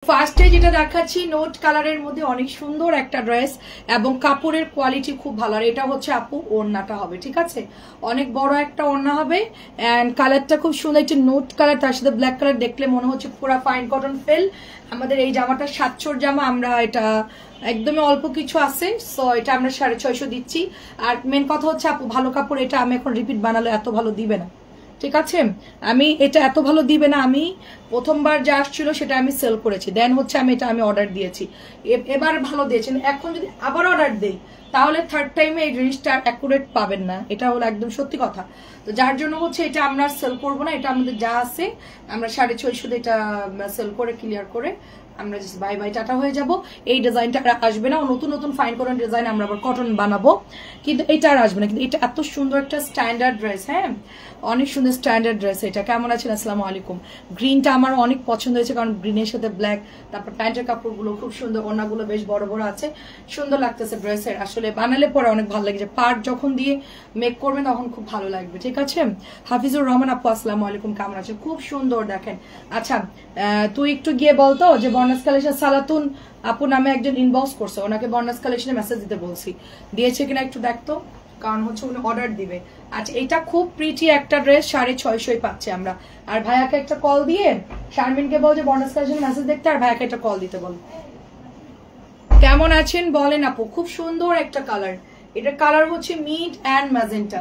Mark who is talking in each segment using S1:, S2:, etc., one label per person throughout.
S1: ফার্স্টে যেটা দেখাচ্ছি নোট কালারের মধ্যে অনেক সুন্দর একটা ড্রেস এবং কাপড়ের কোয়ালিটি খুব ভালো। আর এটা হচ্ছে আপু ওড়নাটা হবে, ঠিক আছে, অনেক বড় একটা ওড়না হবে এন্ড কালারটা খুব সুন্দর, একটা নোট কালার, তার সাথে ব্ল্যাক কালার, দেখলে মনে হচ্ছে পুরো ফাইন কটন ফেল। আমাদের এই জামাটা 700 জামা, আমরা এটা একদমই অল্প কিছু আছে, সো এটা আমরা 650 দিচ্ছি। আর মেন কথা হচ্ছে আপু ভালো কাপড়, এটা আমি এখন রিপিট বানালে এত ভালো দিবে না, ঠিক আছে, আমি এটা এত ভালো দিবে না। আমি প্রথমবার যা আসছিল সেটা আমি সেল করেছি, দেন হচ্ছে আমি অর্ডার দিয়েছি, এবার ভালো দিয়েছেন। এখন যদি আবার অর্ডার দেই তাহলে থার্ড টাইমে এই জিনিসটা অ্যাকুরেট পাবেন না, এটা হলো একদম সত্যি কথা। তো যার জন্য হচ্ছে এটা আমরা সেল করবো না, এটা আমাদের যা আছে আমরা 650 এটা সেল করে ক্লিয়ার করে আমরা বাই বাই টাটা হয়ে যাব। এই ডিজাইনটা আসবে না, নতুন নতুন ফাইন কটন ডিজাইন আমরা আবার কটন বানাবো, কিন্তু এটা আর আসবে না। কিন্তু এটা এত সুন্দর একটা স্ট্যান্ডার্ড ড্রেস, হ্যাঁ অনেক সুন্দর স্ট্যান্ডার্ড ড্রেস। এটা কেমন আছেন? আসসালামু আলাইকুম। গ্রিনটা আমার অনেক পছন্দ হয়েছে, কারণ গ্রিনের সাথে ব্ল্যাক, তারপর প্যান্টের কাপড়গুলো খুব সুন্দর, ওড়নাগুলো বেশ বড় বড় আছে, সুন্দর লাগতেছে ড্রেসের। আসলে বানালে পরে অনেক ভালো লাগে, পার্ট যখন দিয়ে মেক করবেন তখন খুব ভালো লাগবে, ঠিক আছে। হাফিজুর রহমান আপু আসসালামু আলাইকুম, কেমন আছেন? খুব সুন্দর দেখেন। আচ্ছা তুই একটু গিয়ে বলতো যে বর্নাস কালেকশন সালাতুন আপু নামে একজন ইনবক্স করছে, ওনাকে বর্নাস কালেকশনে মেসেজ দিতে বলছি, দিয়েছে কিনা একটু দেখতো, কারণ হচ্ছে উনি অর্ডার দিবে। আচ্ছা এটা খুব প্রিটি একটা ড্রেস, 650 পাচ্ছি আমরা। আর ভাইয়াকে একটা কল দিয়ে শারমিনকে বল যে বর্নাস কালেকশনে মেসেজ দেখতে, আর ভাইয়াকে একটা কল দিতে বল। কেমন আছেন বলেন আপু? খুব সুন্দর একটা কালার, এটা কালার হচ্ছে মিড অ্যান্ড ম্যাজেন্টা,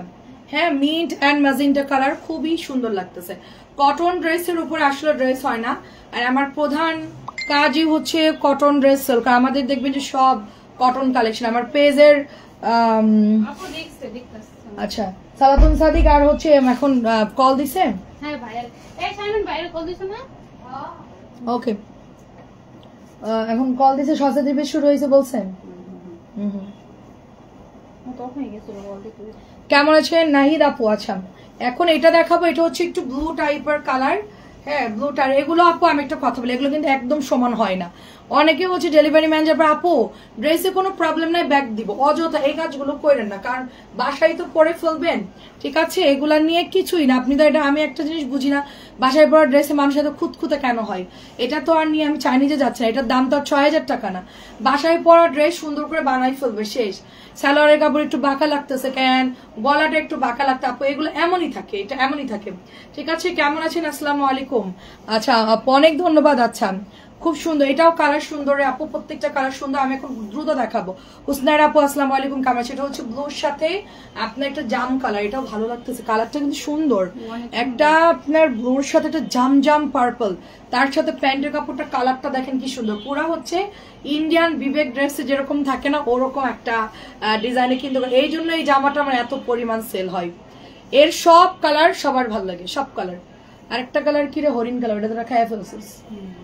S1: হ্যাঁ মিড অ্যান্ড ম্যাজেন্টা কালার, খুবই সুন্দর লাগতেছে। কটন ড্রেসের উপরে আসলে ড্রেস হয় না, আর আমার প্রধান কাজই হচ্ছে কটন ড্রেস সেল করা। আমাদের দেখবেন যে সব কটন কালেকশন আমার পেজের। আচ্ছা সালাতুন সাদিক আর হচ্ছে এখন কল দিছে,
S2: হ্যাঁ ভাইয়া এই শারমিন ভাইয়া কল দিছে না?
S1: ওকে এখন কল দিছে, সস্তা দিবে শুরু হয়েছে বলছেন। কেমন আছেন নাহিদ আপু? আচ্ছা এখন এটা দেখাবো, এটা হচ্ছে একটু ব্লু টাইপের কালার, হ্যাঁ ব্লু টাইপ। এগুলো আপু আমি একটা কথা বলি, এগুলো কিন্তু একদম সমান হয় না। অনেকে হচ্ছে ডেলিভারি ম্যান যাবে আপু ড্রেসে কোনো প্রবলেম নাই ব্যাগ দিব, অযথা এই কাজগুলো করেন না, কারণ বাসায় তো পরে ফেলবেন, ঠিক আছে, এগুলা নিয়ে কিছুই না। আপনি তো এটা, আমি একটা জিনিস বুঝি না, বাসায় পরা ড্রেসে মানুষের এত খুঁতখুঁতে কেন হয়, এটা তো আর নিয়ে আমি চাইনিজে যাচ্ছি না, এটার দাম তো আর 6000 টাকা না। বাসায় পরা ড্রেস সুন্দর করে বানাই ফেলবে, শেষ। সালোয়ারের কাপড় একটু বাঁকা লাগতেছে কেন, গলাটা একটু বাঁকা লাগতে, আপু এগুলো এমনই থাকে, এটা এমনই থাকে, ঠিক আছে। কেমন আছেন? আসসালামু আলাইকুম। আচ্ছা আপু অনেক ধন্যবাদ। আচ্ছা খুব সুন্দর, এটাও কালার সুন্দর আপু, প্রত্যেকটা কালার সুন্দর। আমি এখন দ্রুত দেখাবো। হুসনার আপু আসসালামু আলাইকুম, কেমন আছে? এটা হচ্ছে ব্লুর সাথে আপনার একটা জাম কালার, এটাও ভালো লাগতেছে, কালারটা কিন্তু সুন্দর, একটা আপনার ব্লুর সাথে একটা জাম জাম পার্পল, তার সাথে প্যান্টের কাপড়টা কালারটা দেখেন কি সুন্দর, পুরা হচ্ছে ইন্ডিয়ান বিবেক ড্রেসে যেরকম থাকে না ওরকম একটা ডিজাইনে, কিন্তু এই জন্য এই জামাটা আমার এত পরিমাণ সেল হয়। এর সব কালার সবার ভালো লাগে, সব কালার। আরেকটা কালার কি রে, হরিণ কালার, এটা তোরা খায়া ফেলছিস,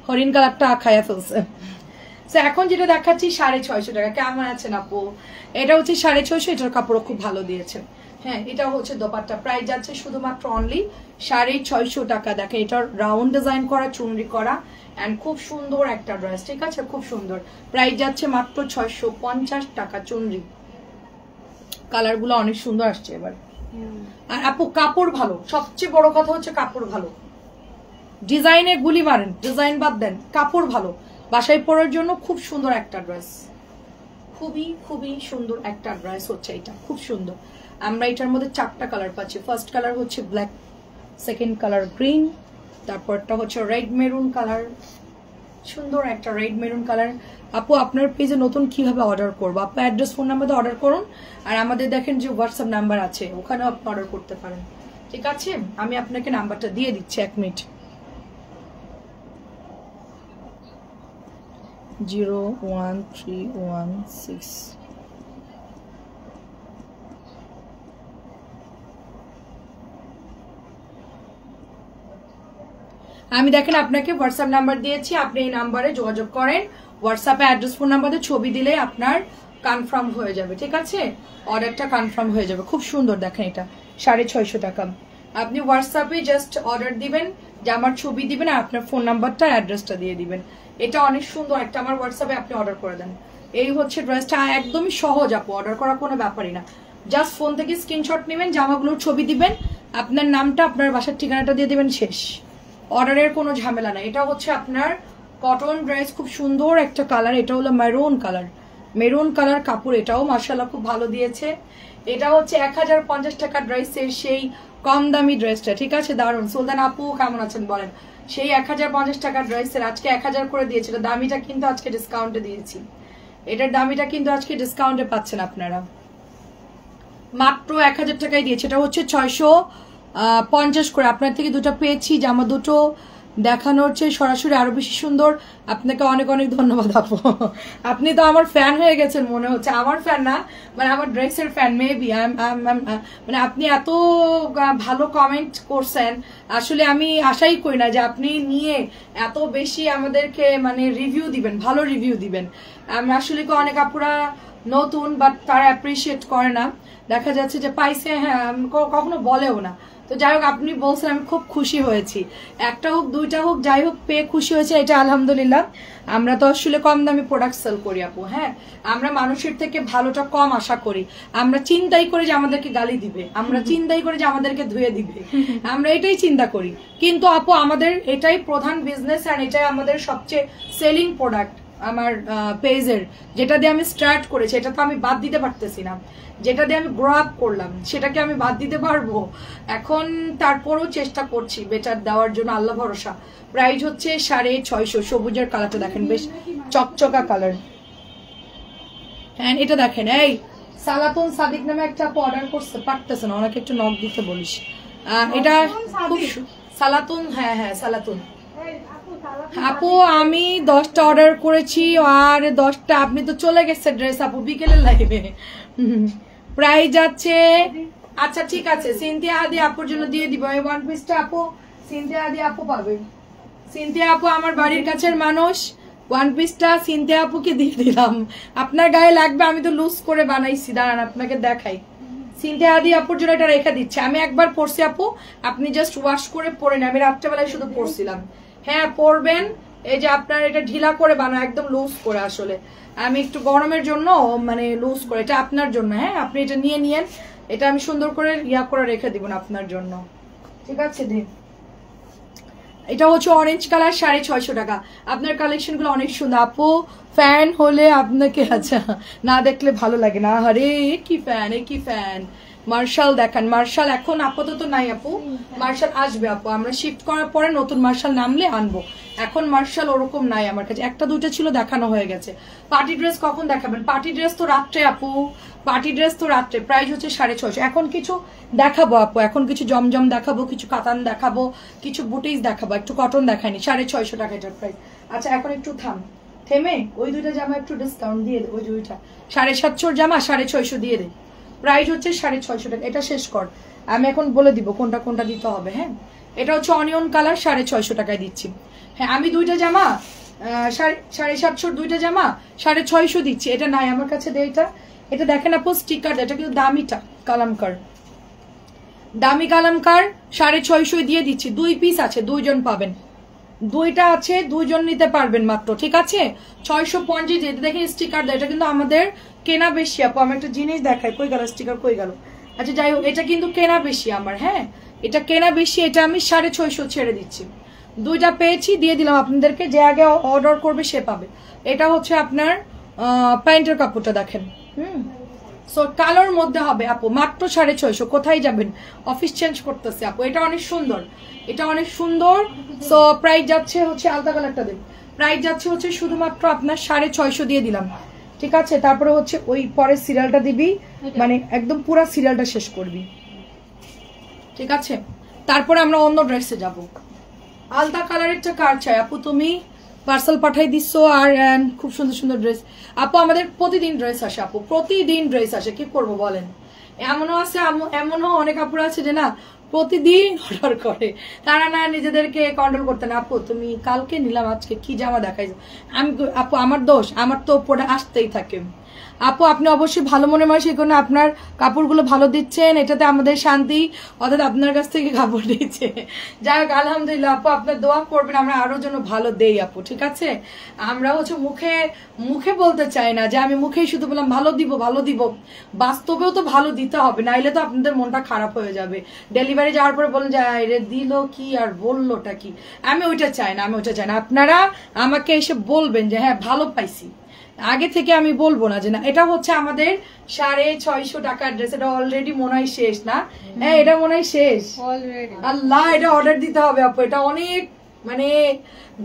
S1: হরিণ কালারটা খায়া ফেলছে। এখন যেটা দেখাচ্ছি 650 টাকা। কেমন আছেন আপু? এটা হচ্ছে 650, এটার কাপড় খুব ভালো দিয়েছে, হ্যাঁ এটা হচ্ছে দোপাট্টা, প্রাইস যাচ্ছে শুধুমাত্র অনলি 650 টাকা। দেখেন এটা রাউন্ড ডিজাইন করা, চুনরি করা এন্ড খুব সুন্দর একটা ড্রেস, ঠিক আছে, খুব সুন্দর। প্রাইস যাচ্ছে মাত্র 650 টাকা চুনরি। কালার গুলো অনেক সুন্দর আসছে এবার। আর আপু কাপড় ভালো, সবচেয়ে বড় কথা হচ্ছে কাপড় ভালো। ডিজাইনে গুলি মারেন, ডিজাইন বাদ দেন, কাপড় ভালো। বাসায় পরার জন্য খুব সুন্দর একটা ড্রেস, খুবই খুবই সুন্দর একটা ড্রেস হচ্ছে এটা, খুব সুন্দর। আমরা এটার মধ্যে 4টা কালার পাচ্ছি। ফার্স্ট কালার হচ্ছে ব্ল্যাক, সেকেন্ড কালার গ্রিন, তারপরটা হচ্ছে রেড মেরুন কালার, সুন্দর একটা রেড মেরুন কালার। আপু আপনার পেজে নতুন কিভাবে অর্ডার করবো? আপু অ্যাড্রেস ফোন নাম্বার দিয়ে অর্ডার করুন, আর আমাদের দেখেন যে হোয়াটসঅ্যাপ নাম্বার আছে, ওখানেও আপনি অর্ডার করতে পারেন, ঠিক আছে। আমি আপনাকে নাম্বারটা দিয়ে দিচ্ছি, 1 মিনিট। 01316। আমি দেখেন আপনাকে হোয়াটসঅ্যাপ নাম্বার দিয়েছি, আপনি এই নাম্বারে যোগাযোগ করেন, হোয়াটসঅ্যাপে অ্যাড্রেস ফোন নাম্বার দিয়ে ছবি দিলে আপনার কনফার্ম হয়ে যাবে, ঠিক আছে, অর্ডারটা কনফার্ম হয়ে যাবে। খুব সুন্দর দেখেন, এটা 650 টাকা। আপনি হোয়াটসঅ্যাপে জাস্ট অর্ডার দিবেন, যে আমার ছবি দিবেন আর আপনার ফোন নাম্বারটা অ্যাড্রেসটা দিয়ে দিবেন। এটা অনেক সুন্দর একটা, আমার হোয়াটসঅ্যাপে আপনি অর্ডার করে দেন। এই হচ্ছে ড্রেসটা, একদমই সহজ আপু, অর্ডার করা কোনো ব্যাপারই না। জাস্ট ফোন থেকে স্ক্রিনশট নেবেন, জামাগুলোর ছবি দিবেন, আপনার নামটা আপনার বাসার ঠিকানাটা দিয়ে দিবেন, শেষ। অর্ডারের কোনো ঝামেলা নাই। এটা হচ্ছে আপনার কটন ড্রেস, খুব সুন্দর একটা কালার, এটা হলো মেরুন কালার কাপড়, এটাও মাশাআল্লাহ খুব ভালো দিয়েছে। এটা হচ্ছে 1050 টাকা ড্রেসের সেই কম দামি ড্রেসটা, ঠিক আছে, দারুন। সুলতান আপু কেমন আছেন বলেন? সেই 1050 টাকা ড্রেসের আজকে 1000 করে দিয়েছে। এটা দামিটা কিন্তু আজকে ডিসকাউন্টে দিয়েছি, এটার দামিটা কিন্তু আজকে ডিসকাউন্টে পাচ্ছেন আপনারা, মাত্র 1000 টাকায় দিয়েছে। এটা হচ্ছে 650 করে। আপনার থেকে দুটো পেয়েছি, জামা দুটো দেখানোর চেয়ে সরাসরি আরো বেশি সুন্দর। আপনাকে অনেক অনেক ধন্যবাদ আপু, আপনি তো আমার ফ্যান হয়ে গেছেন মনে হচ্ছে। আমার ফ্যান না, মানে আমার ড্রেসের ফ্যান মেবি। মানে আপনি এত ভালো কমেন্ট করছেন, আসলে আমি আশাই করি না যে আপনি নিয়ে এত বেশি আমাদেরকে মানে রিভিউ দিবেন, ভালো রিভিউ দিবেন। আমরা আসলে অনেক আপুরা নতুন, বাট তারা অ্যাপ্রিসিয়েট করে না, দেখা যাচ্ছে যে পাইছে, হ্যাঁ কখনো বলেও না। তো যাই হোক, আপনি বলছেন, আমি খুব খুশি হয়েছি। একটা হোক দুইটা হোক যাই হোক পেয়ে খুশি হয়েছে, এটা আলহামদুলিল্লাহ। আমরা তো আসলে কম দামি প্রোডাক্ট সেল করি আপু, হ্যাঁ, আমরা মানুষের থেকে ভালোটা কম আশা করি। আমরা চিন্তাই করি যে আমাদেরকে গালি দিবে, আমরা চিন্তাই করি যে আমাদেরকে ধুয়ে দিবে, আমরা এটাই চিন্তা করি। কিন্তু আপু আমাদের এটাই প্রধান বিজনেস, আর এটাই আমাদের সবচেয়ে সেলিং প্রোডাক্ট আমার পেজের, যেটা দিয়ে আমি স্টার্ট করেছি। এটা তো আমি বাদ দিতে পারতেছি না, যেটা দিয়ে আমি গ্রো আপ করলাম সেটাকে আমি বাদ দিতে পারবো? এখন তারপরও চেষ্টা করছি বেটার দেওয়ার জন্য, আল্লাহ ভরসা। প্রাইস হচ্ছে 650। সবুজের কালারটা দেখেন, বেশ চকচকা কালার। হ্যাঁ এটা দেখেন, এই সালাতুন সাদিক নামে একটা অর্ডার করতে পারতেছে না, ওনাকে একটু নক দিতে বলিস। এটা খুব সালাতুন, হ্যাঁ হ্যাঁ সালাতুন আপু। আমি 10টা অর্ডার করেছি আর 10টা আপনি তো চলে গেছে ড্রেস আপু বিকেলের লাইভে। প্রাইস যাচ্ছে, আচ্ছা ঠিক আছে, সিনথিয়া হাদি আপুর জন্য দিয়ে দিব এই ওয়ান পিসটা আপু। সিনথিয়া হাদি আপু পাবে, সিনথিয়া আপু আমার বাড়ির কাছের মানুষ, ওয়ান পিসটা সিনথিয়া আপুকে দিয়ে দিলাম। আপনার গায়ে লাগবে, আমি তো লুজ করে বানাইছি, দাঁড়ান আপনাকে দেখাই। সিনথিয়া হাদি আপুর জন্য এটা রেখে দিচ্ছে, আমি একবার পরছি আপু, আপনি জাস্ট ওয়াশ করে পরে নেন, আমি রাত্রেবেলায় শুধু পরছিলাম। হ্যাঁ পরবেন, এই যে আপনার এটা ঢিলা করে বানা, একদম লুজ করে। আসলে আমি একটু গরমের জন্য মানে লুজ করে, এটা আপনার জন্য, হ্যাঁ আপনি এটা নিয়ে নিয়েন, এটা আমি সুন্দর করে করে রেখে দিব আপনার জন্য, ঠিক আছে দিন। এটা হচ্ছে অরেঞ্জ কালার, 650 টাকা। আপনার কালেকশন গুলো অনেক সুন্দর আপু, ফ্যান হলে আপনাকে আচ্ছা না দেখলে ভালো লাগে না। আরে কি ফ্যান, কি ফ্যান। মার্শাল দেখান, মার্শাল এখন আপাতত নাই আপু, মার্শাল আসবে আপু, আমরা শিফট করার পরে নতুন মার্শাল নামলে আনবো। এখন মার্শাল ওরকম নাই আমার কাছে, একটা দুটো ছিল, দেখানো হয়ে গেছে। পার্টি ড্রেস কখন দেখাবেন? পার্টি ড্রেস তো রাত্রে আপু, পার্টি ড্রেস তো রাত্রে। প্রাইস হচ্ছে 650। এখন কিছু দেখাবো আপু, এখন কিছু জমজম দেখাবো, কিছু কাতান দেখাবো, কিছু বুটিস দেখাবো, একটু কটন দেখায়নি। 650 টাকা এটার প্রাইস। আচ্ছা এখন একটু থেমে ওই দুইটা জামা একটু ডিসকাউন্ট দিয়ে দে, ওই দুইটা 750 জামা 650 দিয়ে দে। প্রাইস হচ্ছে 650 টাকা। এটা শেষ কর, আমি এখন বলে দিব কোনটা কোনটা দিতে হবে। হ্যাঁ এটা হচ্ছে অনিয়ন কালার, 650 টাকায় দিচ্ছি। হ্যাঁ আমি দুইটা জামা 750, দুইটা জামা 650 দিচ্ছি। এটা নাই আমার কাছে, দে এটা। এটা দেখেন আপু স্টিকার, এটা কিন্তু দামিটা কালামকার, দামি কালামকার 650 দিয়ে দিচ্ছি। 2 পিস আছে, 2 জন পাবেন, 2টা আছে, 2 জন নিতে পারবেন মাত্র, ঠিক আছে। 650 দিয়ে দেখেন স্টিকার দেয়, এটা কিন্তু আমাদের কেনা বেশি আপু। আমি একটা জিনিস দেখাই, কই গেল স্টিকার, কই গেল? আচ্ছা যাই হোক, এটা কিন্তু কেনা বেশি আমার, হ্যাঁ এটা কেনা বেশি, এটা আমি 650 ছেড়ে দিচ্ছি। 2টা পেয়েছি, দিয়ে দিলাম আপনাদেরকে, যে আগে অর্ডার করবে সে পাবে। এটা হচ্ছে আপনার প্যান্টের কাপড়টা দেখেন, সো কালোর মধ্যে হবে আপু, মাত্র 650। কোথায় যাবেন? অফিস চেঞ্জ করতেছে আপু। এটা অনেক সুন্দর, এটা অনেক সুন্দর। সো প্রাইস যাচ্ছে হচ্ছে, আলতা কালারটা দেন, প্রাইস যাচ্ছে হচ্ছে শুধুমাত্র আপনার 650 দিয়ে দিলাম, ঠিক আছে। তারপরে হচ্ছে ওই পরের সিরিয়ালটা দিবি, মানে একদম পুরো সিরিয়ালটা শেষ করবি, ঠিক আছে। তারপরে আমরা অন্য ড্রেসে যাব। আলতা কালারেরটা কার চাই আপু? তুমি পার্সেল পাঠাই দিচ্ছ, আর খুব সুন্দর সুন্দর ড্রেস আপু। আমাদের প্রতিদিন ড্রেস আসে আপু, প্রতিদিন ড্রেস আসে, কি করব বলেন। এমনও আছে, এমনও অনেক আপুরা আছে যে না প্রতিদিন অর্ডার করে, তারা না নিজেদেরকে কন্ট্রোল করতে না। আপু তুমি কালকে নিলাম, আজকে কি জামা দেখাইছো? আমি আপু আমার দোষ? আমার তো পরে আসতেই থাকে, আপু আপনি অবশ্যই ভালো মনে মানুষ, এই কারণে আপনার কাপড়গুলো ভালো দিচ্ছেন, এটাতে আমাদের শান্তি, অর্থাৎ আপনার কাছ থেকে কাপড় দিচ্ছে। যাই হোক আলহামদুলিল্লাহ আপু, আপনার দোয়া করবেন আমরা আরো যেন ভালো দেই আপু, ঠিক আছে? আমরা হচ্ছে মুখে মুখে বলতে চাই না যে আমি মুখেই শুধু বললাম ভালো দিব ভালো দিব, বাস্তবেও তো ভালো দিতে হবে, নাইলে তো আপনাদের মনটা খারাপ হয়ে যাবে। ডেলিভারি যাওয়ার পরে বলেন যে রে দিল কি আর বললোটা কি, আমি ওইটা চাই না, আমি ওইটা চাই না। আপনারা আমাকে এসে বলবেন যে হ্যাঁ ভালো পাইছি, আগে থেকে আমি বলবো না যে না। এটা হচ্ছে আমাদের 650 টাকার ড্রেস, এটা অলরেডি মনে হয় শেষ না? হ্যাঁ এটা মনে হয় শেষ অলরেডি। আল্লাহ, এটা অর্ডার দিতে হবে আপু, এটা অনেক মানে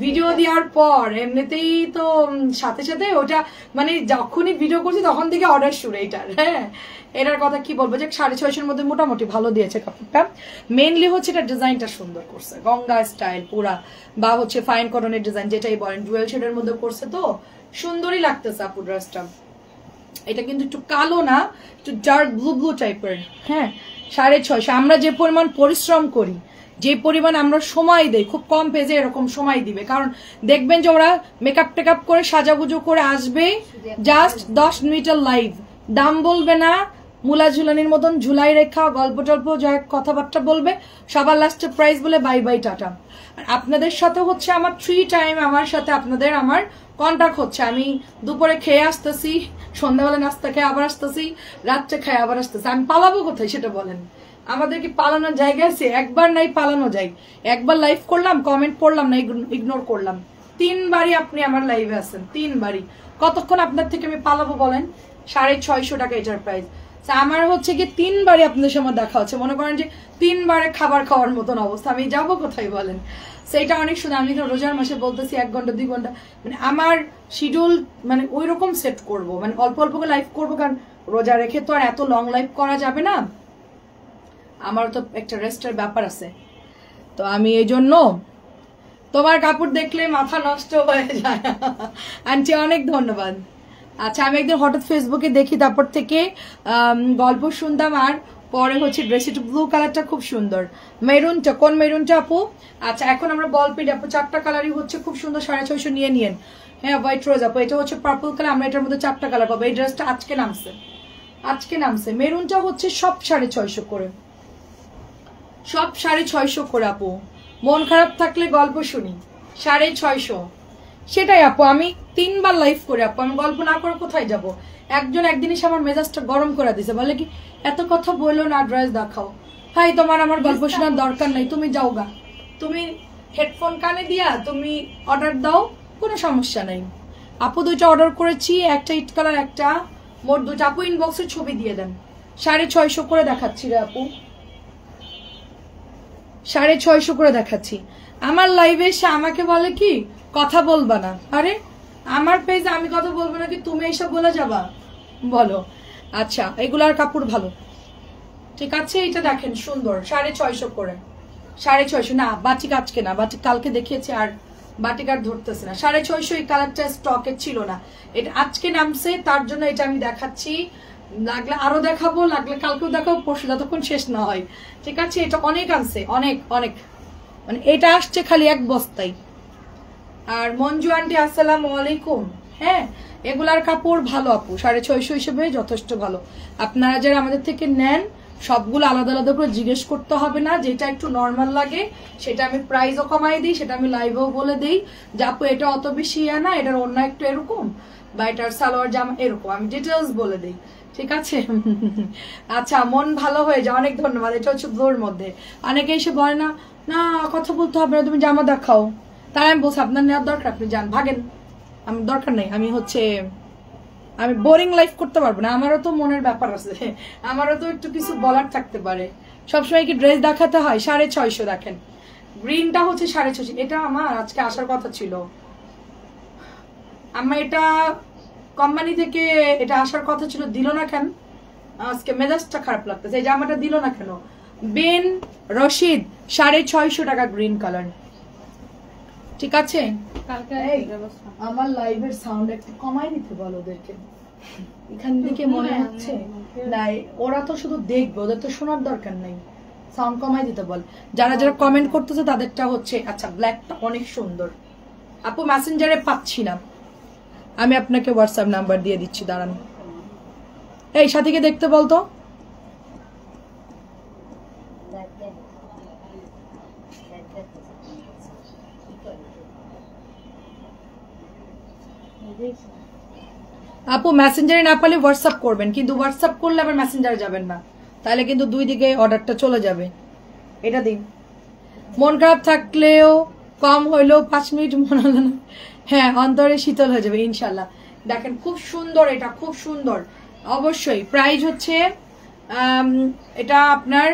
S1: ভিডিও দেওয়ার পর এমনিতেই তো সাথে সাথে ওটা মানে যখনই ভিডিও করছি তখন থেকে অর্ডার শুরু এটার। হ্যাঁ এটার কথা কি বলবো যে 650-এর মধ্যে মোটামুটি ভালো দিয়েছে কাপড়টা। মেইনলি হচ্ছে এটা ডিজাইনটা সুন্দর করছে, গঙ্গা স্টাইল পুরা, বা হচ্ছে ফাইন কটনের ডিজাইন যেটাই বলেন, ডুয়েল শেডের মধ্যে করছে, তো সুন্দরই লাগতেছে আপু ড্রেসটা। এটা কিন্তু একটু কালো না, একটু ডার্ক ব্লু ব্লু টাইপের। হ্যাঁ 650। আমরা যে পরিমাণ পরিশ্রম করি, যে পরিমাণ আমরা সময় দেই, খুব কম পেজে এরকম সময় দিবে, কারণ দেখবেন যে ওরা মেকআপ টেকআপ করে সাজাগুজো করে আসবে, জাস্ট 10 মিনিটের লাইভ, দাম বলবে না, মুলা ঝুলানির মতন ঝুলাই রেখা গল্প টল্প যা কথাবার্তা বলবে, সবার লাস্টে প্রাইস বলে বাই বাই টাটা। আর আপনাদের সাথে হচ্ছে আমার 3 টাইম আমার সাথে আপনাদের আমার কন্টাক্ট হচ্ছে। আমি দুপুরে খেয়ে আসতেছি, সন্ধ্যাবেলা নাস্তা খেয়ে আবার আসতেছি, রাত্রে খেয়ে আবার আসতেছি। আমি পালাবো কোথায় সেটা বলেন? আমাদের কি পালানোর জায়গা আছে? একবার নাই পালানো যায়, একবার লাইভ করলাম, কমেন্ট পড়লাম না, ইগনোর করলাম, 3 বারই আপনি আমার লাইভে আছেন, 3 বারই। কতক্ষণ আপনার থেকে আমি পালাবো বলেন? 650 টাকা এটার প্রাইস। আমার হচ্ছে কি 3 বারই আপনাদের সময় দেখা হচ্ছে, মনে করেন যে 3 বারে খাবার খাওয়ার মতন অবস্থা, আমি যাবো কোথায় বলেন? সেটা অনেক সুন্দর। আমি তো রোজার মাসে বলতেছি 1 ঘন্টা 2 ঘন্টা, মানে আমার শিডিউল মানে ওই রকম সেট করবো, মানে অল্প অল্প করে লাইভ করবো, কারণ রোজা রেখে তো আর এত লং লাইভ করা যাবে না, আমার তো একটা রেস্টের ব্যাপার আছে। তো আমি এই জন্য তোমার কাপড় দেখলে মাথা নষ্ট হয়ে যায়। আন্টি অনেক ধন্যবাদ। আচ্ছা আমি একদিন হঠাৎ ফেসবুকে দেখি, তারপর থেকে গল্প শুনতাম, আর পরে হচ্ছে ড্রেসটা ব্লু কালারটা খুব সুন্দর, মেরুনটা কোন মেরুনটা আপু? আচ্ছা এখন আমরা বল পিড আপু 4টা কালারই হচ্ছে খুব সুন্দর, 650 নিয়ে নিয়েন। হ্যাঁ হোয়াইট রোজ আপু, এটা হচ্ছে পার্পল কালার, আমরা এটার মধ্যে 4টা কালার পাবো। এই ড্রেসটা আজকে নামছে, মেরুনটা হচ্ছে সব 650 করে, সব 650 করে আপু। মন খারাপ থাকলে গল্প শুনি, 650। সেটাই আপু, আমি 3 বার লাইভ করি আপু, আমি গল্প না করে কোথায় যাব? একজন একদিন এসে আমার মেজাজটা গরম করে দিছে, বলে কি এত কথা বললো না, ড্রেস দেখাও। ভাই তোমার আমার গল্প শোনার দরকার নাই, তুমি যাও গা, তুমি হেডফোন কানে দিয়া তুমি অর্ডার দাও, কোনো সমস্যা নাই। আপু 2টা অর্ডার করেছি, একটা ইট কালার, একটা মোট 2টা। আপু ইনবক্সে ছবি দিয়ে দেন। 650 করে দেখাচ্ছি রে আপু, 650 করে দেখাচ্ছি। আমার লাইভে এসে আমাকে বলে কি কথা বলবা না? আরে আমার পেজে আমি কথা বলবো নাকি তুমি এইসব বলে যাবা? বলো। আচ্ছা এগুলার কাপড় ভালো, ঠিক আছে। এটা দেখেন সুন্দর, 650 করে, 650 না। বাটিক আজকে না, বাটিক কালকে দেখিয়েছে, আর বাটিক আর ধরতেছে না। 650 এই কালারটা স্টকে ছিল না, এটা আজকে নামছে, তার জন্য এটা আমি দেখাচ্ছি। লাগলে আরো দেখাবো, লাগলে কালকেও দেখাবো, পরশু, যতক্ষণ শেষ না হয়, ঠিক আছে। এটা অনেক আনছে, অনেক অনেক, মানে এটা আসছে খালি 1 বস্তায়। আর মঞ্জু আন্টি আসসালামু আলাইকুম। হ্যাঁ এগুলার কাপড় ভালো আপু, 650 হিসেবে যথেষ্ট ভালো। আপনারা যারা আমাদের থেকে নেন সবগুলো আলাদা আলাদা করে জিজ্ঞেস করতে হবে না, যেটা একটু নর্মাল লাগে সেটা আমি প্রাইসও কমাই দিই, সেটা আমি লাইভেও বলে দিই যে আপু এটা অত বেশি না, এটার অন্য একটু এরকম, বা এটার সালোয়ার জামা এরকম, আমি ডিটেলস বলে দিই, ঠিক আছে। আচ্ছা মন ভালো হয়ে যায়, অনেক ধন্যবাদ। এটা হচ্ছে ব্লুর মধ্যে। অনেকে এসে বলে না না কথা বলতে হবে না, তুমি জামা দেখাও। তাই আমি বলছি আপনার নেওয়ার দরকার, আপনি যান ভাগেন, আমার দরকার নেই। আমি বোরিং লাইফ করতে পারবো না, আমারও তো মনের ব্যাপার আছে, আমারও তো একটু কিছু বলার থাকতে পারে। সবসময় কি ড্রেস দেখাতে হয়? 650 দেখেন, গ্রিনটা হচ্ছে 650। এটা আমার আজকে আসার কথা ছিল, আমার এটা কোম্পানি থেকে এটা আসার কথা ছিল, দিল না কেন? আজকে মেজাজটা খারাপ লাগতেছে, এই জামাটা দিল না কেন? বেন রশিদ 650 টাকা, গ্রিন কালার, ঠিক আছে। আমার লাইভের সাউন্ড একটু কমাই দিতে বলো ওদেরকে, এখান থেকে মনে হচ্ছে নাই, ওরা তো শুধু দেখবে, ওদের তো শোনার দরকার নাই, সাউন্ড কমাই দিতে বল। যারা যারা কমেন্ট করতেছে তাদেরটা হচ্ছে। আচ্ছা ব্ল্যাকটা অনেক সুন্দর আপু, মেসেঞ্জারে পাচ্ছি না, আমি আপনাকে হোয়াটসঅ্যাপ নাম্বার দিয়ে দিচ্ছি, দাঁড়ান। এই সাথীকে দেখতে বলতো। আপু মেসেঞ্জারে না পারলে হোয়াটসঅ্যাপ করবেন, কিন্তু হোয়াটসঅ্যাপ করলে আবার মেসেঞ্জারে যাবেন না, তাহলে কিন্তু দুই দিকে অর্ডারটা চলে যাবে। এটা দিন। মন খারাপ থাকলেও কম হইলেও 5 মিনিট মনে হলো না, হ্যাঁ অন্তরে শীতল হয়ে যাবে ইনশাল্লাহ। দেখেন খুব সুন্দর, এটা খুব সুন্দর। অবশ্যই প্রাইস হচ্ছে এটা আপনার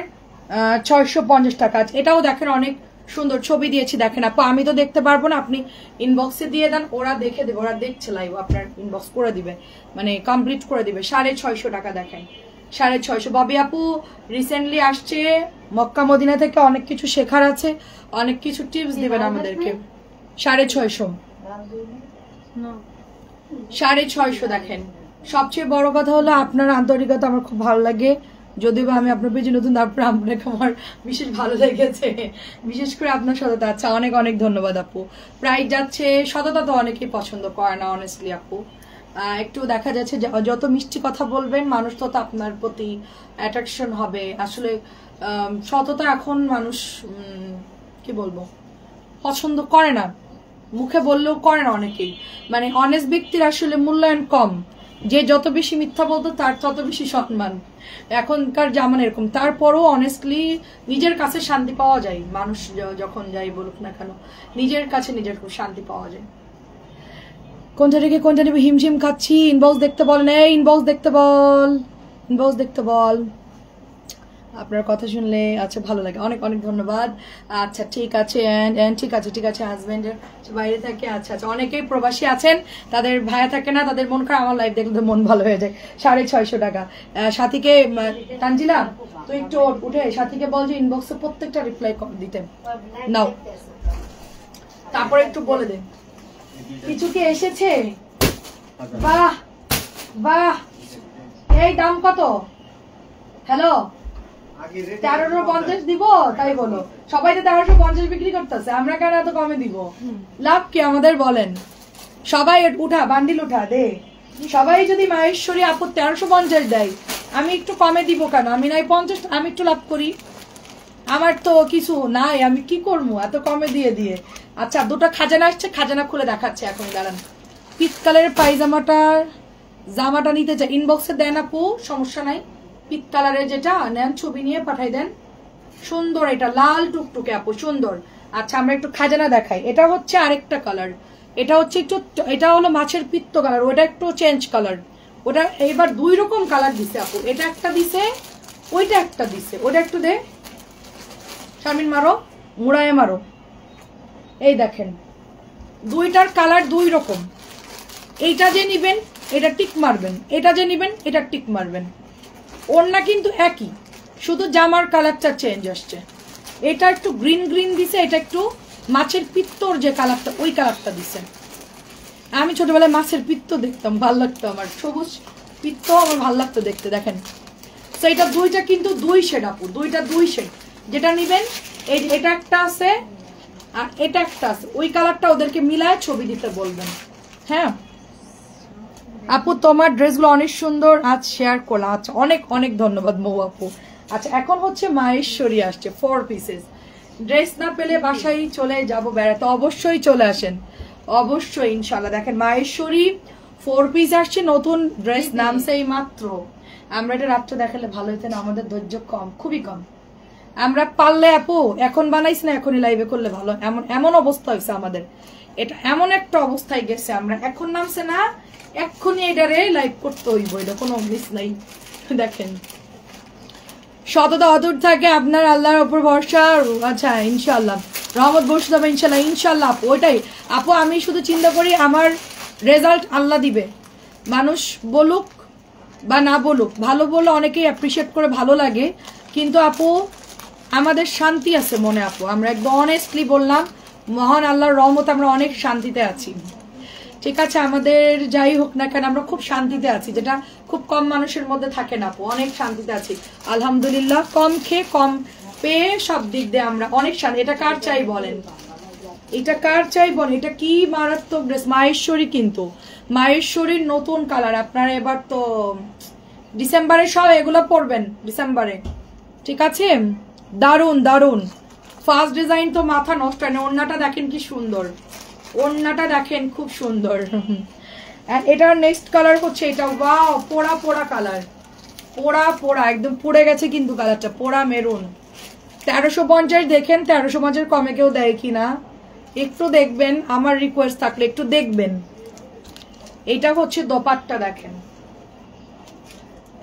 S1: 650 টাকা। এটাও দেখেন অনেক সুন্দর ছবি দিয়েছি, দেখেন আপু আমি তো দেখতে পারবো না, আপনি ইনবক্সে দিয়ে দেন, ওরা দেখে দেবে, ওরা দেখছে লাইভ, আপনার ইনবক্স করে দিবে, মানে কমপ্লিট করে দিবে। 650 টাকা দেখেন, 650। ববি আপু রিসেন্টলি আসছে মক্কা মদিনা থেকে, অনেক কিছু শেখার আছে, অনেক কিছু টিপস দিবেন আমাদেরকে। 650, 650 দেখেন। সবচেয়ে বড় কথা হলো আপনার আন্তরিকতা আমার খুব ভালো লাগে, যদিও বা আমি আপনার পেজে নতুন, তারপরে আপনাকে আমার বিশেষ ভালো লেগেছে, বিশেষ করে আপনার সততা। আচ্ছা অনেক অনেক ধন্যবাদ আপু। প্রাইস যাচ্ছে, সততা তো অনেকেই পছন্দ করে না অনেস্টলি আপু, একটু দেখা যাচ্ছে যত মিষ্টি কথা বলবেন মানুষ তত আপনার প্রতি অ্যাট্রাকশন হবে। আসলে সততা এখন মানুষ কি বলবো পছন্দ করে না, মুখে বললেও করে না অনেকেই, মানে অনেস্ট ব্যক্তির আসলে মূল্যায়ন কম, যে যত বেশি মিথ্যা বলতো তার তত বেশি সম্মান, এখনকার জামান এরকম। তারপরও অনেস্টলি নিজের কাছে শান্তি পাওয়া যায়, মানুষ যখন যাই বলুক না কেন নিজের কাছে নিজের শান্তি পাওয়া যায়। কোনটা থেকে কোনটা নেবে, হিমশিম খাচ্ছি, ইনবক্স দেখতে বলেন, এই ইনবক্স দেখতে বল, ইনবক্স দেখতে বল। আপনার কথা শুনলে আচ্ছা ভালো লাগে, অনেক অনেক ধন্যবাদ। আচ্ছা ঠিক আছে, ঠিক আছে ঠিক আছে, হাজবেন্ডের বাইরে থাকে, আচ্ছা আচ্ছা, অনেকেই প্রবাসী আছেন, তাদের ভাইয়া থাকে না, তাদের মন খারাপ, আমার লাইফ দেখলে মন ভালো হয়ে যায়। 650 টাকা। সাথীকে তানজিলা তুই একটু উঠে সাথীকে বল যে ইনবক্সে প্রত্যেকটা রিপ্লাই দিতে নাও, তারপরে একটু বলে দে কিছু কি এসেছে। বাহ বাহ, এই দাম কত? হ্যালো 1350 দিব, তাই বলো, সবাই তো 1350 বিক্রি করতেছে, আমরা কেন এত কমে দিব? লাভ কি আমাদের বলেন? সবাই উঠা, বান্ডিল উঠা দে, সবাই যদি মাহেশ্বরী আপু 1350 দেয়, আমি একটু কমে দিব কেন? আমি নাই 50, আমি একটু লাভ করি, আমার তো কিছু নাই, আমি কি করবো এত কমে দিয়ে দিয়ে। আচ্ছা দুটো খাজানা আসছে, খাজানা খুলে দেখাচ্ছে এখন, দাঁড়ান। পিতকালের পায়জামাটার জামাটা নিতে চাই, ইনবক্সে দেন আপু, সমস্যা নাই। পিত কালারের যেটা নেন ছবি নিয়ে পাঠাই দেন, সুন্দর, এটা লাল টুকটুকে আপু সুন্দর। আচ্ছা আমরা একটু খাজানা দেখাই, এটা হচ্ছে আরেকটা কালার, এটা হচ্ছে একটু, এটা হলো মাছের পিত্ত কালার, ওটা একটু চেঞ্জ কালার, ওটা এইবার 2 রকম কালার দিছে আপু, এটা একটা দিছে ওইটা একটা দিছে, ওটা একটু দে শামিন, মারো মুড়ায় মারো, এই দেখেন দুইটার কালার 2 রকম। এইটা যে নিবেন এটা টিক মারবেন, এটা যে নিবেন এটা টিক মারবেন, ওড়না কিন্তু একই, শুধু জামার কালারটা চেঞ্জ আসছে। এটা একটু গ্রিন গ্রিন দিছে, এটা একটু মাছের পিত্তর যে কালারটা ওই কালারটা দিছে। আমি ছোটবেলায় মাছের পিত্ত দেখতাম, ভাল লাগতো আমার, সবুজ পিত্ত আমার ভাল লাগতো দেখতে। দেখেন তো এটা দুইটা কিন্তু 2 শেড আপু, দুইটা 2 শেড, যেটা নিবেন এই এটা একটা আছে আর এটা একটা আছে, ওই কালারটা ওদেরকে মিলায় ছবি দিতে বলবেন। হ্যাঁ আপু তোমার ড্রেসগুলো অনেক সুন্দর, আজ শেয়ার করলাম। আচ্ছা অনেক অনেক ধন্যবাদ মৌ আপু। আচ্ছা এখন হচ্ছে মাহেশ্বরী আসছে 4 পিসেস, ড্রেস না পেলে বাসায় চলে যাব বেড়াতে, অবশ্যই চলে আসেন, অবশ্যই ইনশাল্লাহ। দেখেন মাহেশ্বরী 4 পিস আসছে, নতুন ড্রেস নামছে এই মাত্র। আমরা এটা রাত্রে দেখালে ভালো হতো না, আমাদের ধৈর্য কম, খুবই কম, আমরা পারলে আপু এখন বানাইছি না, এখনই লাইভে করলে ভালো, এমন এমন অবস্থা হয়েছে আমাদের, এটা এমন একটা অবস্থায় গেছে, আমরা এখন নামছে না এক্ষুনি এটারে লাইভ করতে হইব, এটা কোনো মিস নাই। দেখেন সততা অদূর থাকে, আপনার আল্লাহর উপর ভরসা। আচ্ছা ইনশাল্লাহ রহমত বসে যাবে ইনশাল্লাহ, ইনশাল্লাহ আপু ওইটাই আপু, আমি শুধু চিন্তা করি আমার রেজাল্ট আল্লাহ দিবে, মানুষ বলুক বা না বলুক, ভালো বললে অনেকেই অ্যাপ্রিসিয়েট করে ভালো লাগে, কিন্তু আপু আমাদের শান্তি আছে মনে আপু, আমরা একদম অনেস্টলি বললাম, মহান আল্লাহর রহমত আমরা অনেক শান্তিতে আছি। ঠিক আছে আমাদের যাই হোক না কেন আমরা খুব শান্তিতে আছি, যেটা খুব কম মানুষের মধ্যে থাকে না আপু, অনেক শান্তিতে আছি আলহামদুলিল্লাহ, কম খেয়ে কম পেয়ে সব দিক দিয়ে আমরা অনেক শান্তি। এটা কার চাই বলেন, এটা কার চাই বলেন, এটা কি মারাত্মক ড্রেস, মাহেশ্বরী কিন্তু মাহেশ্বরীর নতুন কালার, আপনারা এবার তো ডিসেম্বরে সব এগুলো পরবেন ডিসেম্বরে, ঠিক আছে? দারুন দারুন, ফার্স্ট ডিজাইন তো মাথা নষ্ট হয় না। ওড়নাটা দেখেন কি সুন্দর, ওড়নাটা দেখেন খুব সুন্দর। আর এটার নেক্সট কালার হচ্ছে এটা, ওয়াও পোড়া পোড়া কালার, পোড়া পোড়া একদম পুড়ে গেছে কিন্তু কালারটা, পোড়া মেরুন। 1350 দেখেন, 1350 কমে কেউ দেয় কিনা একটু দেখবেন, আমার রিকোয়েস্ট থাকলে একটু দেখবেন। এইটা হচ্ছে দোপাট্টা দেখেন,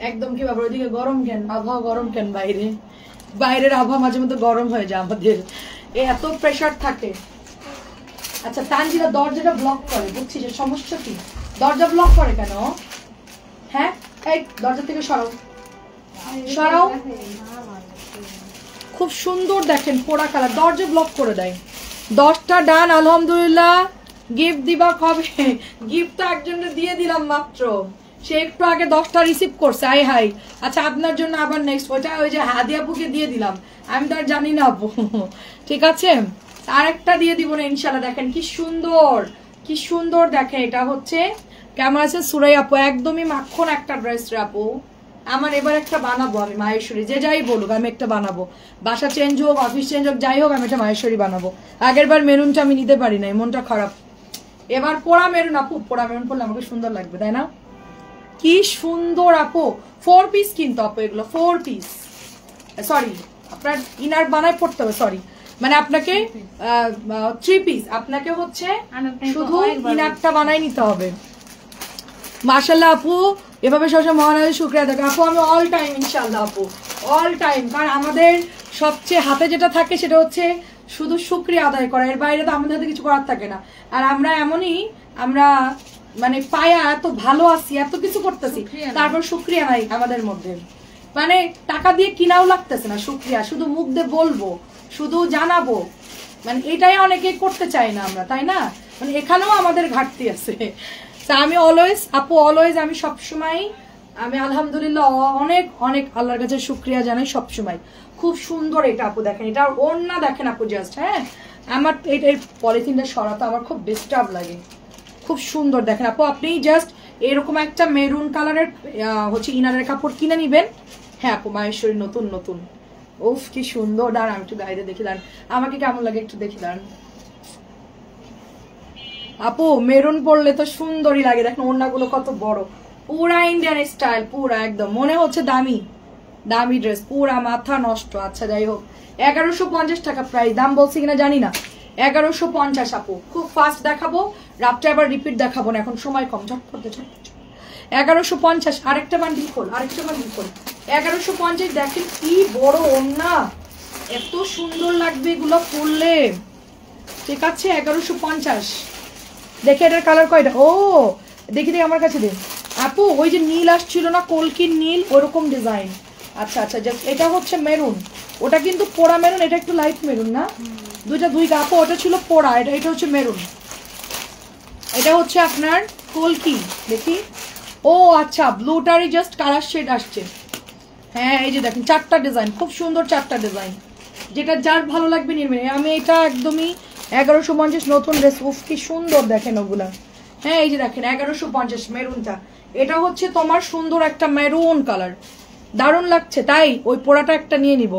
S1: একদম কি ব্যাপার, ওইদিকে গরম কেন, আবহাওয়া গরম কেন? বাইরের আবহাওয়া মাঝে মধ্যে গরম হয়ে যায় আমাদের, এত প্রেশার থাকে। আচ্ছা তানজিরা দরজাটা ব্লক করে, বুঝছি যে সমস্যা কি, দরজা ব্লক করে কেন? হ্যাঁ এই দরজা থেকে সরাও সরাও। খুব সুন্দর দেখেন পোড়া কালার, দরজা ব্লক করে দেয়। 10টা ডান আলহামদুলিল্লাহ। গিফট দিবা কবে? গিফট তো একজনের দিয়ে দিলাম মাত্র, সে একটু আগে 10টা রিসিভ করছে। আই হাই, আচ্ছা আপনার জন্য আবার নেক্সট, ওইটা ওই যে হাদি আপুকে দিয়ে দিলাম, আমি তো আর জানি না আপু, ঠিক আছে? আরেকটা দিয়ে দিব না ইনশাল্লাহ। দেখেন কি সুন্দর, কি সুন্দর দেখেন। এটা হচ্ছে কেমন আছে সুরাই আপু, একদমই মাখন একটা ড্রেস রে আপু। আমার এবার একটা বানাবো আমি মাহেশ্বরী, যে যাই বলুক আমি একটা বানাবো, বাসা চেঞ্জ হোক অফিস চেঞ্জ হোক যাই হোক আমি একটা মাহেশ্বরী বানাবো। আগের বার মেরুনটা আমি নিতে পারি নাই, মনটা খারাপ। এবার পোড়া মেরুন আপু, পোড়া মেরুন পড়লে আমাকে সুন্দর লাগবে তাই না? কি সুন্দর আপু, 4 পিস কিন্তু আপু, এগুলো 4 পিস, সরি আপনার ইনার বানায় পড়তে হবে, সরি মানে আপনাকে 3 পিস, আপনাকে হচ্ছে শুধু ইনারটা বানাই নিতে হবে। মাশাআল্লাহ আপু, এভাবে সবসময় মহানাদের শুকরিয়া দেখো আপু। আমি অল টাইম ইনশাআল্লাহ আপু, অল টাইম, কারণ আমাদের সবচেয়ে হাতে যেটা থাকে সেটা হচ্ছে শুধু শুকরিয়া আদায় করা, এর বাইরে তো আমাদের হাতে কিছু করার থাকে না। আর আমরা এমনই, আমরা মানে পায়া এত ভালো আছি, এত কিছু করতেছি, তারপর শুকরিয়া নাই আমাদের মধ্যে। মানে টাকা দিয়ে কিনাও লাগতেছে না শুকরিয়া, শুধু মুখ দিয়ে বলবো, শুধু জানাবো, মানে এটাই অনেকে করতে চাই না আমরা, তাই না? মানে এখানেও আমাদের ঘাটতি আছে। তা আমি অলওয়েজ আপু, অলওয়েজ আমি সবসময়, আমি আলহামদুলিল্লাহ অনেক অনেক আল্লাহর কাছে শুকরিয়া জানাই সবসময়। খুব সুন্দর এটা আপু দেখেন, এটা ওড়না দেখেন আপু জাস্ট, হ্যাঁ আমার এটার পলিথিনটা সরাতে আমার খুব ডিস্টার্ব লাগে। খুব সুন্দর দেখেন আপু, আপনি জাস্ট এরকম একটা মেরুন কালারের হচ্ছে ইনারের কাপড় কিনে নিবেন। হ্যাঁ আপু মাহেশ্বরী নতুন নতুন, উফ কি সুন্দর। দাঁড়ান আমি একটু গাইডে দেখি, দাঁড়ান আমাকে কেমন লাগে একটু দেখি, দাঁড়ান আপু। মেরুন পরলে তো সুন্দরই লাগে, দেখেন ওড়নাগুলো কত বড়, পুরা ইন্ডিয়ান স্টাইল, পুরা একদম মনে হচ্ছে দামি দামি ড্রেস, পুরা মাথা নষ্ট। আচ্ছা যাই হোক, 1150 টাকা প্রাইস, দাম বলছি কিনা জানি না, 1150 আপু। খুব ফাস্ট দেখাবো, রাতটা আবার রিপিট দেখাবো না, এখন সময় কম, ঝটপট ঝটপট। 1150, আরেকটা বান্ডিল খোল, আরেকটা বান্ডিল খোল। 1150 দেখেন কি বড় ওড়না, এত সুন্দর লাগবে এগুলো পরলে, ঠিক আছে? 1150। দেখে এটার কালার কয়টা? ও দেখি দেখি আমার কাছে দিন আপু, ওই যে নীল আসছিল না, কলকির নীল, ওরকম ডিজাইন। আচ্ছা আচ্ছা, এটা হচ্ছে মেরুন, ওটা কিন্তু পোড়া মেরুন, এটা একটু লাইট মেরুন না, দুইটা দুই আপু, ওটা ছিল পোড়া, এটা হচ্ছে মেরুন, এটা হচ্ছে আপনার কলকি। দেখি, ও আচ্ছা ব্লুটারই জাস্ট কালার শেড আসছে। হ্যাঁ এই যে দেখেন 4টা ডিজাইন, খুব সুন্দর 4টা ডিজাইন, যেটা যার ভালো লাগবে নিবেন। আমি এটা একদমই 1150 নতুন ড্রেস, উফ কি সুন্দর দেখেন ওগুলা। হ্যাঁ এই যে দেখেন 1150 মেরুনটা, এটা হচ্ছে তোমার সুন্দর একটা মেরুন কালার, দারুণ লাগছে, তাই ওই পোড়াটা একটা নিয়ে নিব,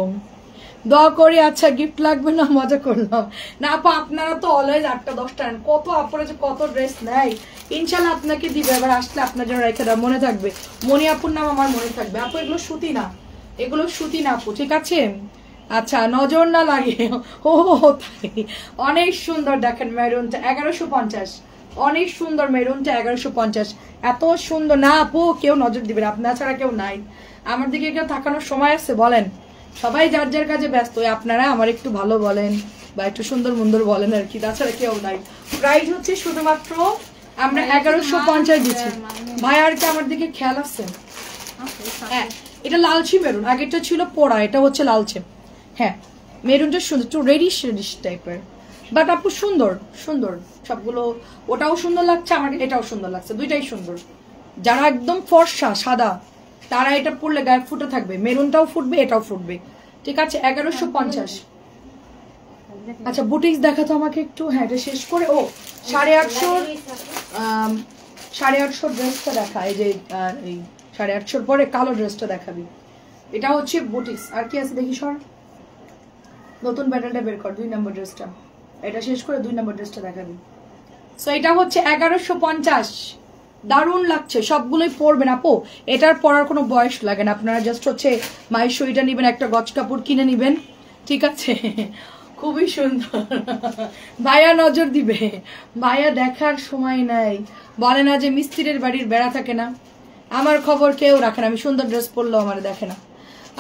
S1: দোয়া করি। আচ্ছা গিফট লাগবে না, মজা করলাম না আপা, আপনারা তো অলওয়েজ 8টা 10টা নেন, কত আপুরা যে কত ড্রেস নেয়, ইনশাল্লাহ আপনাকে দিবে, এবার আসলে আপনার জন্য রেখে দেওয়া, মনে থাকবে মনি আপুর নাম আমার মনে থাকবে আপু। এগুলো সুতি না, এগুলো সুতি না আপু, ঠিক আছে? আচ্ছা নজর না লাগে, ও তাই, অনেক সুন্দর দেখেন মেরুনটা 1150, অনেক সুন্দর মেরুনটা 1150, এত সুন্দর না আপু, কেউ নজর দিবেন, আপনার ছাড়া কেউ নাই, আমার দিকে কেউ তাকানোর সময় আছে বলেন? সবাই যার যার কাজে ব্যস্ত, আপনারা আমার একটু ভালো বলেন বা একটু সুন্দর মন্দর বলেন আর কি, তাছাড়া কেউ নাই। প্রাইস হচ্ছে শুধুমাত্র আমরা 1150 দিচ্ছি। ভাই আর কি আমার দিকে খেয়াল আছে? হ্যাঁ এটা লালচি মেরুন, আগেরটা ছিল পোড়া, এটা হচ্ছে লালচে। হ্যাঁ মেরুনটা সুন্দর, একটু রেডিশ রেডিশ টাইপের, বাট আপু সুন্দর সুন্দর সবগুলো, ওটাও সুন্দর লাগছে আমার, এটাও সুন্দর লাগছে, দুইটাই সুন্দর। যারা একদম ফর্সা সাদা তারা এটা পরলে গায়ে ফুটে থাকবে, মেরুনটাও ফুটবে এটাও ফুটবে, ঠিক আছে? 1150। আচ্ছা বুটিক্স দেখাতো আমাকে একটু, হ্যাঁ এটা শেষ করে। ও 850, 850 ড্রেসটা দেখা, এই যে এই 850 পরে কালো ড্রেসটা দেখাবি। এটা হচ্ছে বুটিক্স। আর কি আছে দেখি সর, নতুন ব্যান্ডেলটা বের কর, 2 নম্বর ড্রেসটা। এটা শেষ করে 2 নম্বর ড্রেসটা দেখাবি। সো এটা হচ্ছে 1150। দারুণ লাগছে, সবগুলোই পরবেন আপু। এটার পরার কোনো বয়স লাগে না, আপনারা জাস্ট হচ্ছে মাইশোরিটা নেবেন, একটা গজ কাপড় কিনে নেবেন, ঠিক আছে? খুবই সুন্দর। ভাইয়া নজর দিবে, ভাইয়া দেখার সময় নাই, বলে না যে মিস্ত্রির বাড়ির বেড়া থাকে না, আমার খবর কেউ রাখে না, আমি সুন্দর ড্রেস পরলেও আমার দেখে না।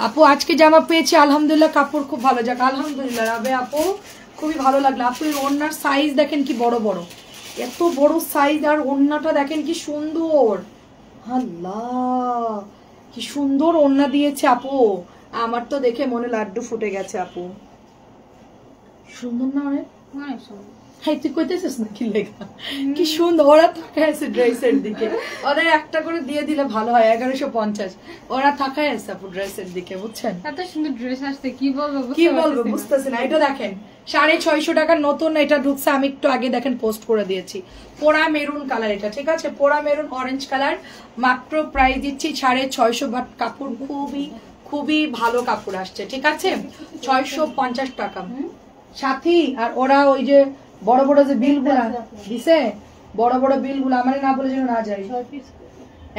S1: আপু আজকে জামা পেয়েছি আলহামদুলিল্লাহ, কাপড় খুব ভালো, যাক আলহামদুলিল্লাহ। রাবে আপু খুবই ভালো লাগলো। আপু এর ওড়নার সাইজ দেখেন কি বড় বড়, এত বড় সাইজ, আর ওড়নাটা দেখেন কি সুন্দর, আল্লাহ কি সুন্দর ওড়না দিয়েছে আপু, আমার তো দেখে মনে লাড্ডু ফুটে গেছে আপু। সুন্দর না অনেক?
S2: অনেক সুন্দর।
S1: হ্যাঁ তুই কইতেছিস না কি লেখা, কি সুন্দর। ওরা তাকায় আছে ড্রেসের দিকে, ওদের একটা করে দিয়ে দিলে ভালো হয়। 1150 ওরা তাকায় আছে আপু ড্রেসের দিকে, বুঝছেন?
S2: এত সুন্দর ড্রেস আসছে, কি বলবো
S1: বুঝতেছি না। এটা দেখেন 650 টাকার নতুন, এটা ঢুকছে আমি একটু আগে দেখেন পোস্ট করে দিয়েছি। পোড়া মেরুন কালার এটা, ঠিক আছে? পোড়া মেরুন অরেঞ্জ কালার, মাত্র প্রাইস দিচ্ছি 650। বাট কাপড় খুবই খুবই ভালো কাপড় আসছে, ঠিক আছে? 650 টাকা সাথী। আর ওরা ওই যে বড় বড় যে বিল গুলা দিছে, বড় বড় বিল গুলা আমার না বলে যেন না যায়,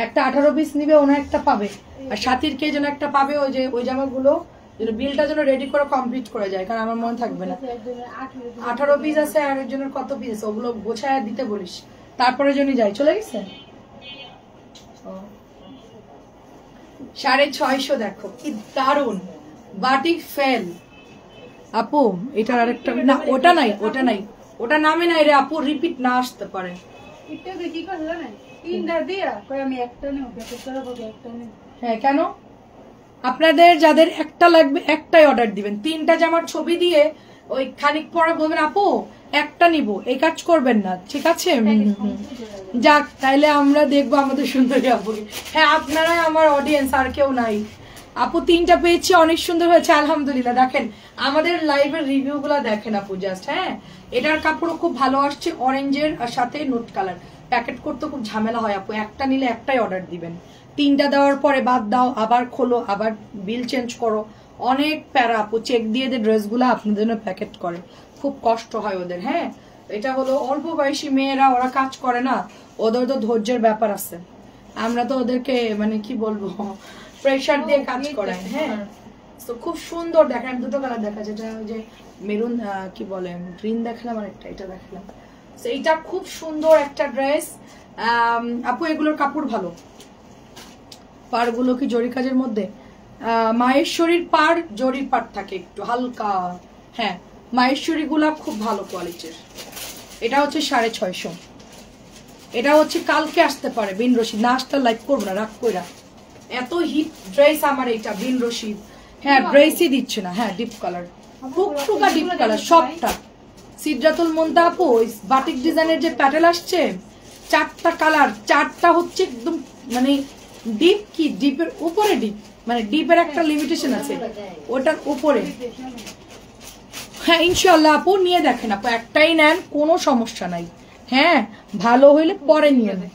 S1: একটা 18 পিস নিবে ওনা একটা পাবে, আর সাথীর কে যেন একটা পাবে, ওই যে ওই জামাগুলো বিলটা যেন রেডি করে কমপ্লিট করে যায়, কারণ আমার মনে থাকবে না। 18 পিস আছে, আর একজনের কত পিস আছে ওগুলো গোছায় দিতে বলিস, তারপরে জনই যাই। চলে গেছে 650। দেখো কি দারুন বাটিক ফেল আপু। এটার আরেকটা না, ওটা নাই, ওটা নাই, ওটা নামে নাই রে আপু, রিপিট না আসতে পারে। হ্যাঁ কেন? আপনাদের যাদের একটা লাগবে একটাই অর্ডার দিবেন, 3টা জামার ছবি দিয়ে ওই খানিক পরে বলবেন আপু একটা নিব, এই কাজ করবেন না, ঠিক আছে? যাক তাইলে আমরা দেখবো আমাদের সুন্দরী আপু। হ্যাঁ আপনারাই আমার অডিয়েন্স, আর কেউ নাই। আপু 3টা পেয়েছি, অনেক সুন্দর হয়েছে আলহামদুলিল্লাহ। দেখেন আমাদের লাইভের রিভিউ গুলা দেখেন আপু জাস্ট। হ্যাঁ এটার কাপড়ও খুব ভালো আসছে, অরেঞ্জের আর সাথে নোট কালার। প্যাকেট করতে খুব ঝামেলা হয় আপু, একটা নিলে একটাই অর্ডার দিবেন, 3টা দেওয়ার পরে বাদ দাও, আবার খোলো, আবার বিল চেঞ্জ করো, অনেক প্যারা আপু। চেক দিয়ে ড্রেসগুলো আপনাদের জন্য প্যাকেট করে, খুব কষ্ট হয় ওদের। হ্যাঁ এটা হলো অল্প বয়সী মেয়েরা, ওরা কাজ করে না, ওদের তো ধৈর্যের ব্যাপার আছে, আমরা তো ওদেরকে মানে কি বলবো প্রেশার দিয়ে কাজ করায়। হ্যাঁ তো খুব সুন্দর। দেখেন 2টো কালার দেখা, যেটা ওই যে মেরুন কি বলে গ্রিন দেখালাম, আর একটা এটা দেখালাম। তো এইটা খুব সুন্দর একটা ড্রেস আপু। এগুলোর কাপড় ভালো, পাড়গুলো কি জরি কাজের মধ্যে, মাহেশ্বরীর পাড় জরির পাড় থাকে একটু হালকা। হ্যাঁ মাহেশ্বরী গুলা খুব ভালো কোয়ালিটির। এটা হচ্ছে 650। এটা হচ্ছে কালকে আসতে পারে বিন রশিদ, না আসতে লাইক করবো না, রাগ কইরা। এত হিট ড্রেস আমার এইটা বিন রশিদ। হ্যাঁ ড্রেসই দিচ্ছে না। হ্যাঁ ডিপ কালার, টুকটুকা ডিপ কালার সবটা। সিদ্রাতুল মুনতা আপু বাটিক ডিজাইনের যে প্যাটেল আসছে, 4টা কালার, 4টা হচ্ছে একদম মানে ডিপ, কি ডিপের উপরে ডিপ, মানে ডিপের একটা লিমিটেশন আছে ওটার উপরে। হ্যাঁ ইনশাল্লাহ আপু নিয়ে দেখেন আপু, একটাই নেন কোনো সমস্যা নাই। হ্যাঁ ভালো হইলে পরে নিয়ে নেন।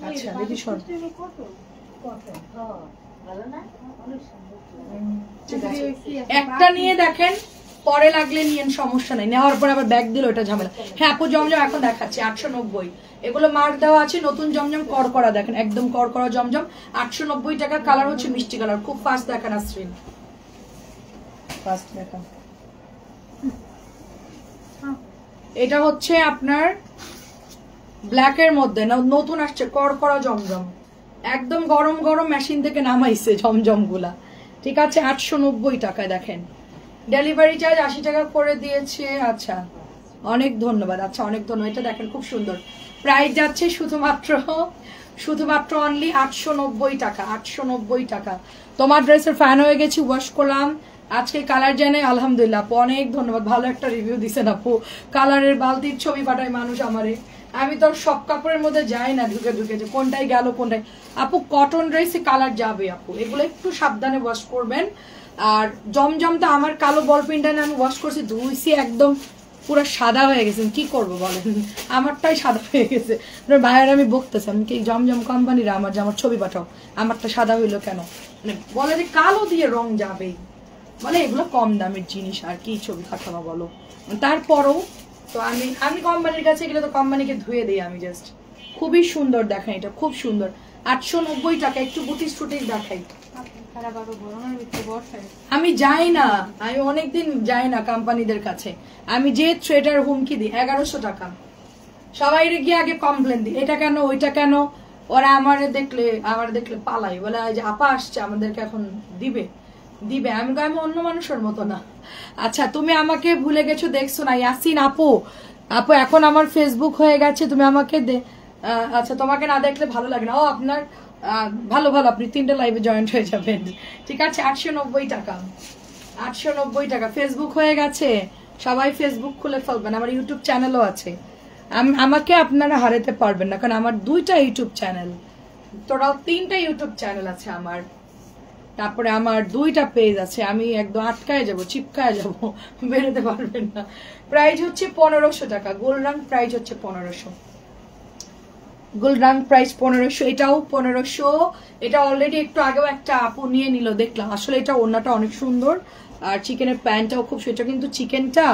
S1: আচ্ছা দেখি সর, একটা নিয়ে দেখেন, পরে লাগলে নিয়েন, সমস্যা নাই। নেওয়ার পর আবার ব্যাগ দিল ওটা ঝামেলা। হ্যাঁ আপু জমজম এখন দেখাচ্ছি 890, এগুলো মার্ক দেওয়া আছে। নতুন জমজম করকরা দেখেন, একদম করকরা জমজম 890 টাকা। কালার হচ্ছে মিষ্টি কালার, খুব ফাস্ট দেখান আসছেন, ফাস্ট দেখান। এটা হচ্ছে আপনার ব্ল্যাকের মধ্যে নতুন আসছে করকরা জমজম, একদম গরম গরম মেশিন থেকে নামাইছে জমজম গুলা, ঠিক আছে? 890 টাকায় দেখেন। ডেলিভারি চার্জ 80 টাকা করে দিয়েছে। আচ্ছা অনেক ধন্যবাদ। আচ্ছা অনেক ধন্যবাদ। এটা দেখেন খুব সুন্দর, প্রাইস যাচ্ছে শুধুমাত্র অনলি 890 টাকা। 890 টাকা। তোমার ড্রেসের ফ্যান হয়ে গেছি, ওয়াশ করলাম আজকে, কালার জানে আলহামদুলিল্লাহ আপু, অনেক ধন্যবাদ। ভালো একটা রিভিউ দিছেন আপু। কালারের বালতির ছবি পাঠায় মানুষ আমারে, আমি তো সব কাপড়ের মধ্যে যাই না ঢুকে ঢুকে যে কোনটাই গেল কোনটাই। আপু কটন ড্রেসে কালার যাবে আপু, এগুলো একটু সাবধানে ওয়াশ করবেন। আর জমজমটা আমার কালো বল পেনটা আমি ওয়াশ করছি, ধুইছি একদম পুরো সাদা হয়ে গেছেন, কি করব বলেন, আমারটাই সাদা হয়ে গেছে। বাইরে আমি বকতেছি, আমি কি জমজম কোম্পানির আমার যে আমার ছবি পাঠাও, আমারটা সাদা হইলো কেন, মানে বলে যে কালো দিয়ে রং যাবেই, বলে এগুলো কম দামের জিনিস আর কি ছবি পাঠানো বলো। তারপরও তো আমি কোম্পানির কাছে গেলে তো কোম্পানিকে ধুয়ে দিই আমি জাস্ট। খুবই সুন্দর দেখেন, এটা খুব সুন্দর, 890 টাকা। একটু বুটিস টুটিস দেখাই। আমি যাই না, আমি অনেকদিন যাই না কোম্পানিদের কাছে, আমি যে থ্রেডার হুমকি দিই 1100 টাকা। সবাই গিয়ে আগে কমপ্লেন দিই, এটা কেন ওইটা কেন, ওরা আমার দেখলে পালাই, বলে যে আপা আসছে আমাদেরকে এখন দিবে। আমি অন্য মানুষের মতো না। আচ্ছা তুমি আমাকে ভুলে গেছো দেখছো না ইয়াসিন আপু এখন আমার ফেসবুক হয়ে গেছে, তুমি আমাকে আচ্ছা তোমাকে না দেখলে ভালো লাগে না। ও আপনার ভালো আপনি 3টে লাইভে জয়েন্ট হয়ে যাবেন, ঠিক আছে। 890 টাকা, 890 টাকা। ফেসবুক হয়ে গেছে, সবাই ফেসবুক খুলে ফেলবেন। আমার ইউটিউব চ্যানেলও আছে, আমাকে আপনারা হারাতে পারবেন না, কারণ আমার 2টা ইউটিউব চ্যানেল, টোটাল 3টা ইউটিউব চ্যানেল আছে আমার। তারপরে আমার 2টা পেজ আছে, আমি একদম আটকায় যাব, চিপকায় যাব, বেরোতে পারবেন না। প্রাইস হচ্ছে 1500 টাকা। গোল্ড রাং প্রাইস হচ্ছে 1500, গোল্ড রাং প্রাইস 1500, এটাও 1500। এটা অলরেডি একটু আগেও একটা আপু নিয়ে নিল দেখলাম। আসলে এটা ওড়নাটা অনেক সুন্দর, আর চিকেনের প্যান্টটাও খুব সেটা, কিন্তু চিকেনটা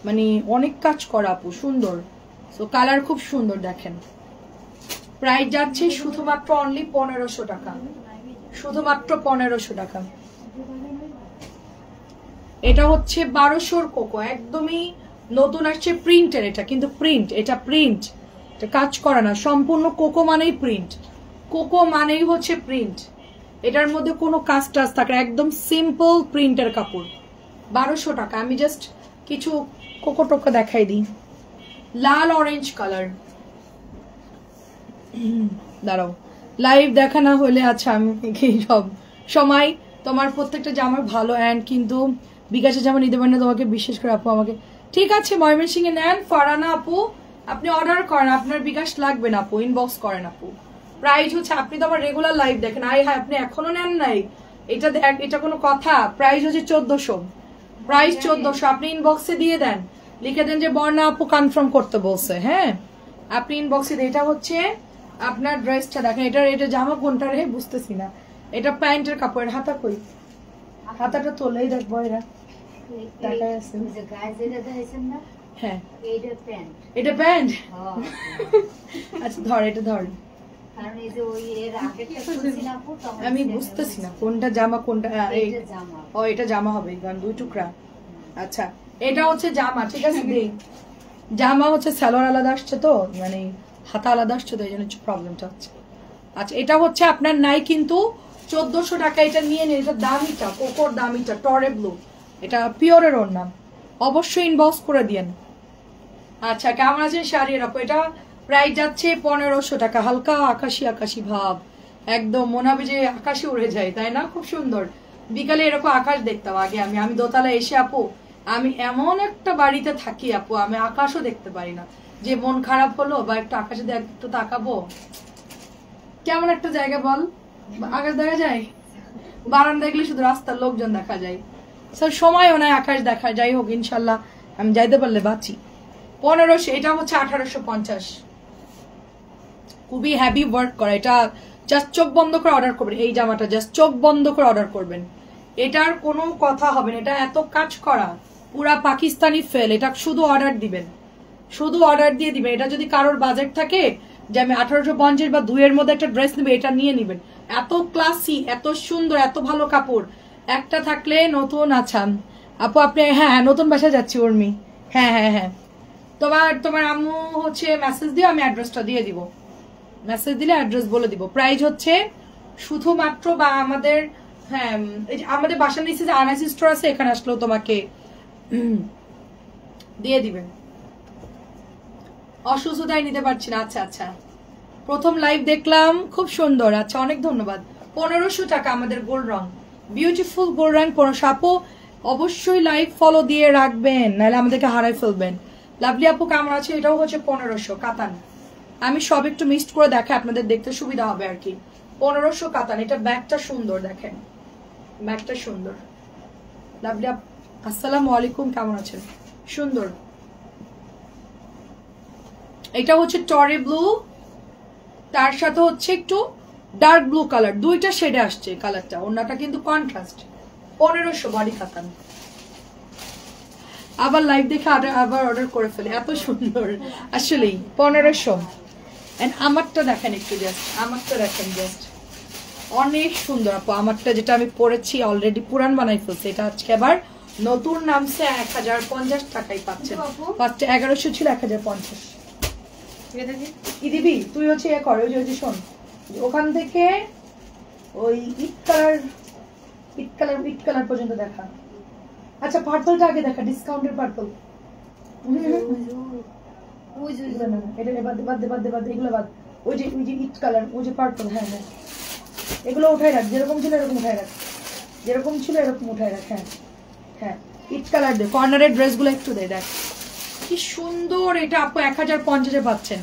S1: মানে অনেক কাজ করা আপু, সুন্দর। সো কালার খুব সুন্দর দেখেন। প্রাইস যাচ্ছে শুধুমাত্র অনলি 1500 টাকা, শুধুমাত্র 1500 টাকা। এটা হচ্ছে 1200 কোকো, একদমই নতুন আসছে প্রিন্টের, এটা কিন্তু প্রিন্ট, এটা প্রিন্ট, এটা কাজ করা না, সম্পূর্ণ কোকো মানেই প্রিন্ট, কোকো মানেই হচ্ছে প্রিন্ট। এটার মধ্যে কোনো কাজ টাজ থাকে, একদম সিম্পল প্রিন্টের কাপড়। 1200 টাকা। আমি জাস্ট কিছু কোকো টোকো দেখাই দিই। লাল অরেঞ্জ কালার, দাঁড়াও লাইভ দেখা না হলে, আচ্ছা আমি সব সময় তোমার প্রত্যেকটা জামার ভালো, অ্যান্ড কিন্তু বিকাশে জামা নিতে পারেন না তোমাকে, বিশেষ করে আপু আমাকে, ঠিক আছে ময়মনসিংহে নেন। ফারানা আপু আপনি অর্ডার করেন, আপনার বিকাশ লাগবে না আপু, ইনবক্স করেন আপু। প্রাইস হচ্ছে, আপনি তো আমার রেগুলার লাইভ দেখেন, হ্যাঁ আপনি এখনো নেন নাই, এটা কোনো কথা। প্রাইস হচ্ছে 1400, প্রাইস 1400। আপনি ইনবক্সে দিয়ে দেন, লিখে দেন যে বর্ণা আপু কনফার্ম করতে বলছে, হ্যাঁ আপনি ইনবক্সে দিয়ে। এটা হচ্ছে আপনার ড্রেসটা দেখেন, এটা জামা কোনটা রে বুঝতেছি না, এটা প্যান্টের কাপড়। হাতা কই, হাতাটা তোলেই দেখবো, এরা দেখা যাচ্ছে, হ্যাঁ এটা প্যান্ট। আচ্ছা ধর, এটা ধর, আমি বুঝতেছি না কোনটা জামা কোনটা, ও এটা জামা হবে, কারণ 2 টুকরা। আচ্ছা এটা হচ্ছে জামা, ঠিক আছে। জামা হচ্ছে সালোয়ার আলাদা আসছে তো, মানে হাতা আলাদা আসছে তো, এই জন্য প্রবলেমটা হচ্ছে। আচ্ছা এটা হচ্ছে আপনার নাই কিন্তু 1400 টাকা। এটা নিয়ে নিন, এটা দামিটা, কোকোর দামিটা, টরে ব্লু, এটা পিওরের ওর নাম, অবশ্যই ইনবক্স করে দিয়েন। আচ্ছা কেমন আছেন শাড়ি রাখো, এটা প্রাইস যাচ্ছে 1500 টাকা। হালকা আকাশি আকাশি ভাব, একদম মনে হবে যে আকাশে উড়ে যায়, তাই না? খুব সুন্দর। বিকালে এরকম আকাশ দেখতাম আগে, আমি দোতলায় এসে আপু, আমি এমন একটা বাড়িতে থাকি আপু, আমি আকাশও দেখতে পারি না, যে মন খারাপ হলো বা একটু আকাশে একটু তাকাবো, কেমন একটা জায়গা বল, আকাশ দেখা যায়, বারান্দা দেখলে শুধু রাস্তার লোকজন দেখা যায়, স্যার সময়ও নাই আকাশ দেখা। যাই হোক ইনশাল্লাহ আমি যাইতে পারলে বাঁচি। 1500, এটা হচ্ছে 1850, খুবই হ্যাভি ওয়ার্ক করা। এটা জাস্ট চোখ বন্ধ করে অর্ডার করবেন, এই জামাটা জাস্ট চোখ বন্ধ করে অর্ডার করবেন, এটার কোনো কথা হবে না। এটা এত কাজ করা, পুরা পাকিস্তানি ফেল। এটা শুধু অর্ডার দিবেন, শুধু অর্ডার দিয়ে দিবেন। এটা যদি কারোর বাজেট থাকে যে আমি 1850 বা 2 মধ্যে একটা ড্রেস নেবে, এটা নিয়ে নিবেন। এত ক্লাসি, এত সুন্দর, এত ভালো কাপড়, একটা থাকলে নতুন। আচ্ছা আপু আপনি, হ্যাঁ নতুন বাসায় যাচ্ছি উর্মি, হ্যাঁ তোমার আম্মু হচ্ছে মেসেজ দিও, আমি অ্যাড্রেসটা দিয়ে দিব, মেসেজ দিলে অ্যাড্রেস বলে দিব। প্রাইস হচ্ছে শুধুমাত্র, বা আমাদের হ্যাঁ আমাদের বাসার নিচে যে আনাসি স্টোর আছে, এখানে আসলেও তোমাকে দিয়ে দিবেন। অসুস্থতায় নিতে পারছি না, আচ্ছা প্রথম লাইভ দেখলাম, খুব সুন্দর, আচ্ছা অনেক ধন্যবাদ। 1500 টাকা আমাদের গোল্ড রং, বিউটিফুল গোল্ড রং 1500। আপু অবশ্যই লাইভ ফলো দিয়ে রাখবেন, নাহলে আমাদেরকে হারাই ফেলবেন। লাভলি আপু কেমন আছে, এটাও হচ্ছে 1500 কাতান। আমি সব একটু মিক্সড করে দেখে আপনাদের দেখতে সুবিধা হবে আর কি। 1500 কাতান। এটা ব্যাগটা সুন্দর, দেখেন ব্যাগটা সুন্দর। লাভলি আপু আসসালামু আলাইকুম, কেমন আছেন? সুন্দর এটা হচ্ছে টরি ব্লু, তার সাথে হচ্ছে একটু ডার্ক ব্লু কালার, দুইটা শেডে আসছে কালারটা। ওনাটা কিন্তু কন্ট্রাস্ট। 1500 বডি কাতান। আবার লাইভ দেখে আবার অর্ডার করে ফেলে, এত সুন্দর আসলেই। 1500। এন্ড আমারটা দেখেন একটু, জাস্ট আমারটা দেখেন, জাস্ট অনেক সুন্দর আপু। আমারটা যেটা আমি পরেছি অলরেডি পুরান বানাই ফেলছে, এটা আজকে আবার নতুন নামছে 1050 টাকায় পাচ্ছেন। ফার্স্টে 1100 ছিল, 1050। কি দিবি তুই? হচ্ছে এ কর, ওই যে শোন, ওখান থেকে ওই ইট কালার পর্যন্ত দেখা। আচ্ছা পার্পলটা আগে দেখা, ডিসকাউন্টের পার্পল। এটা বাদ, এগুলো বাদ। ওই যে ইট কালার, ওই যে পার্পল, হ্যাঁ হ্যাঁ, এগুলো উঠাই রাখ, যেরকম ছিল এরকম উঠাই রাখ, যেরকম ছিল এরকম উঠাই রাখ। হ্যাঁ হ্যাঁ, ইট কালার দে, কর্নারের ড্রেসগুলো একটু দে, দেখ কি সুন্দর। এটা আপু 1050-এ পাচ্ছেন,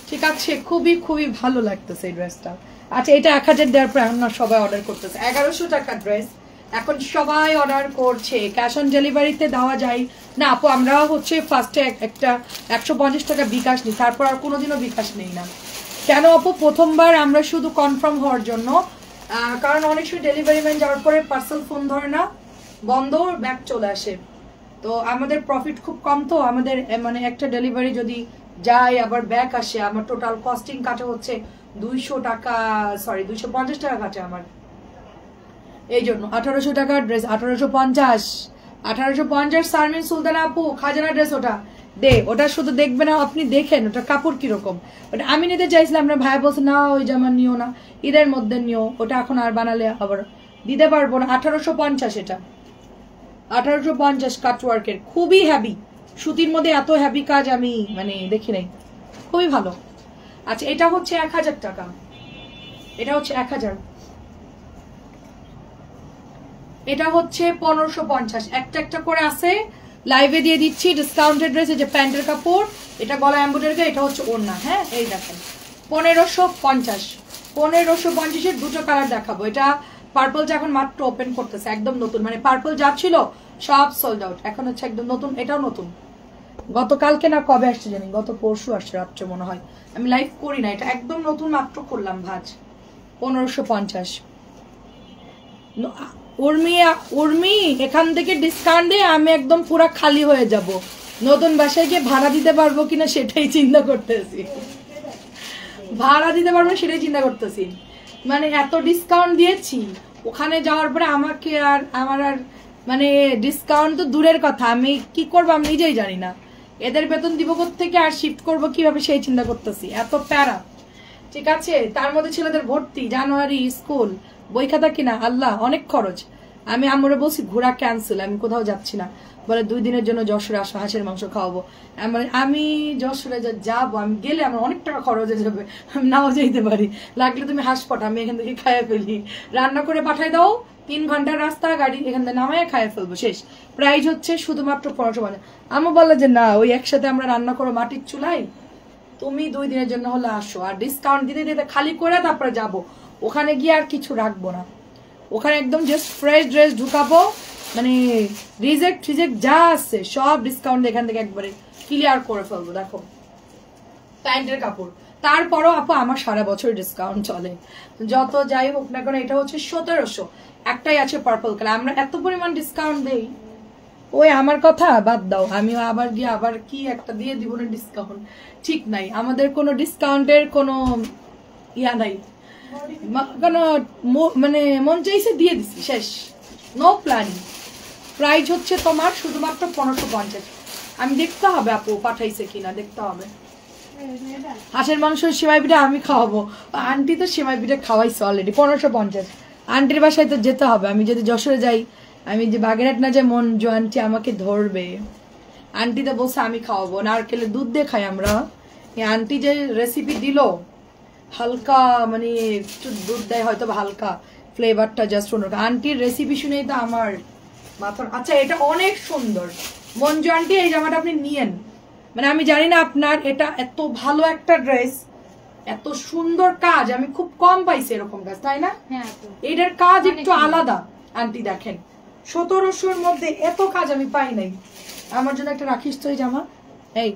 S1: ঠিক আছে? খুবই খুবই ভালো লাগতেছে এই ড্রেসটা। আচ্ছা এটা 1000 দেওয়ার পর এখন সবাই অর্ডার করতেছে। 1100 টাকার ড্রেস এখন সবাই অর্ডার করছে। ক্যাশ অন ডেলিভারিতে দেওয়া যায় না আপু। আমরা হচ্ছে ফার্স্টে একটা 150 টাকা বিকাশ নিই, তারপর আর কোনোদিনও বিকাশ নেই না। কেন আপু? প্রথমবার আমরা শুধু কনফার্ম হওয়ার জন্য, কারণ অনেক সময় ডেলিভারি ম্যান যাওয়ার পরে পার্সেল ফোন ধরে না, বন্ধ, ব্যাক চলে আসে। তো আমাদের প্রফিট খুব কম, তো আমাদের মানে একটা ডেলিভারি যদি যায় আবার ব্যাক আসে, আমার টোটাল কস্টিং কাটে হচ্ছে 200 টাকা, সরি 250 টাকা কাটে আমার। এই জন্য 1800 টাকার ড্রেস 1850 সারমিন সুলতানা আপু খাজানা ড্রেস, ওটা দে, ওটা শুধু দেখবে না আপনি, দেখেন ওটা কাপড় কিরকম। ওটা আমি নিতে চাইছিলাম, আমরা ভাই বলছে না ওই জামা নিও না, ঈদের মধ্যে নিও, ওটা এখন আর বানালে আবার দিতে পারবো না। 1850 এটা, 1850 কাটওয়ার্কের, খুবই হ্যাভি সুতির মধ্যে, এত হ্যাভি কাজ আমি মানে দেখি নাই, খুবই ভালো। আচ্ছা এটা হচ্ছে 1000 টাকা, এটা হচ্ছে 1000, এটা হচ্ছে 1550। একটা একটা করে আছে, লাইভে দিয়ে দিচ্ছি ডিসকাউন্টেড ড্রেস। এই যে প্যান্টের কাপড়, এটা গলা এমব্রয়ডারি, এটা হচ্ছে ওড়না। হ্যাঁ এই দেখেন 1550, 1550-এর দুটো কালার দেখাবো। এটা পার্পলটা এখন মাত্র ওপেন করতেছে, একদম নতুন, মানে পার্পল যা ছিল সব সোল্ড আউট, এখন হচ্ছে একদম নতুন। এটাও নতুন, গতকালকে না কবে আসছে জানি, গত পরশু আসছে রাত্রে মনে হয়, আমি লাইভ করি না, এটা একদম নতুন মাত্র করলাম ভাজ। 1550। উর্মি এখান থেকে ডিসকাউন্ট দিয়ে আমি একদম পুরা খালি হয়ে যাব, নতুন বাসায় গিয়ে ভাড়া দিতে পারবো কিনা সেটাই চিন্তা করতেছি, ভাড়া দিতে পারবো সেটাই চিন্তা করতেছি। মানে এত ডিসকাউন্ট দিয়েছি, ওখানে যাওয়ার পরে আমাকে আর আমার আর মানে ডিসকাউন্ট তো দূরের কথা, আমি কি করবো আমি নিজেই জানি না। এদের বেতন দিব থেকে আর শিফট করবো কিভাবে সেই চিন্তা করতেছি, এত প্যারা। ঠিক আছে, তার মধ্যে ছেলেদের ভর্তি, জানুয়ারি স্কুল, বই খাতা কিনা, আল্লাহ অনেক খরচ। আমি আমরা বলছি ঘোরা ক্যান্সেল, আমি কোথাও যাচ্ছি না। বলে 2 দিনের জন্য যশোরে আসো, হাঁসের মাংস খাওয়াবো। আমি যশোরে যাবো, আমি গেলে আমার অনেক টাকা খরচ হয়ে যাবে, আমি নাও যেতে পারি, লাগলে তুমি হাঁস পাঠা, আমি এখান থেকে খাইয়ে ফেলি, রান্না করে পাঠাই দাও, 3 ঘন্টার রাস্তা, গাড়ি এখান থেকে নামায় খাইয়ে ফেলবো, শেষ। প্রাইস হচ্ছে শুধুমাত্র 1550। আমি বললাম যে না, ওই একসাথে আমরা রান্না করো মাটির চুলাই, তুমি 2 দিনের জন্য হলে আসো, আর ডিসকাউন্ট দিতে দিতে খালি করে তারপরে যাবো। ওখানে গিয়ে আর কিছু রাখবো না, ওখানে একদম জাস্ট ফ্রেশ ড্রেস ঢুকাবো, মানে রিজেক্ট যা আছে সব ডিসকাউন্ট এখান থেকে একবারে ক্লিয়ার করে ফেলবো। দেখো প্যান্টের কাপড়, তারপরও আপু আমার সারা বছর ডিসকাউন্ট চলে, যত যাই হোক না কেন। এটা হচ্ছে 1700, একটাই আছে পার্পল কালার। আমরা এত পরিমাণ ডিসকাউন্ট দেই, ওই আমার কথা বাদ দাও, আমি আবার গিয়ে আবার কি একটা দিয়ে দিব না ডিসকাউন্ট, ঠিক নাই আমাদের কোনো ডিসকাউন্টের কোনো ইয়া নাই, কোনো মানে মন চাইছে দিয়ে দিছি, শেষ, নো প্ল্যানিং। প্রাইস হচ্ছে তোমার শুধুমাত্র 1550। আমি দেখতে হবে আপু পাঠাইছে কিনা, দেখতে হবে। হাঁসের মাংস সেমাই পিঠা আমি খাওয়াবো, আন্টি তো সেমাই পিঠা খাওয়াইছে অলরেডি। 1550, আন্টির বাসায় তো যেতে হবে। আমি যদি যশোরে যাই, আমি যে বাগেরহাট না যাই, মঞ্জু আন্টি আমাকে ধরবে। আন্টি তো বলছে আমি খাওয়াবো, নারকেলের দুধ দিয়ে খাই আমরা। আন্টি যে রেসিপি দিল, হালকা মানে একটু দুধ দেয় হয়তো, হালকা ফ্লেভারটা জাস্ট অন্যরকম। আন্টির রেসিপি শুনেই তো আমার মাথার। আচ্ছা এটা অনেক সুন্দর মঞ্জু আন্টি, এই জামাটা আপনি নিয়েন। মানে আমি জানি না আপনার এটা এত ভালো একটা ড্রেস, এত সুন্দর কাজ আমি খুব কম পাইছি এরকম কাজ, তাই না? এটার কাজ একটু আলাদা। আন্টি দেখেন 1700-র মধ্যে এত কাজ আমি পাই নাই। আমার জন্য একটা রাখিস তো এই জামা, এই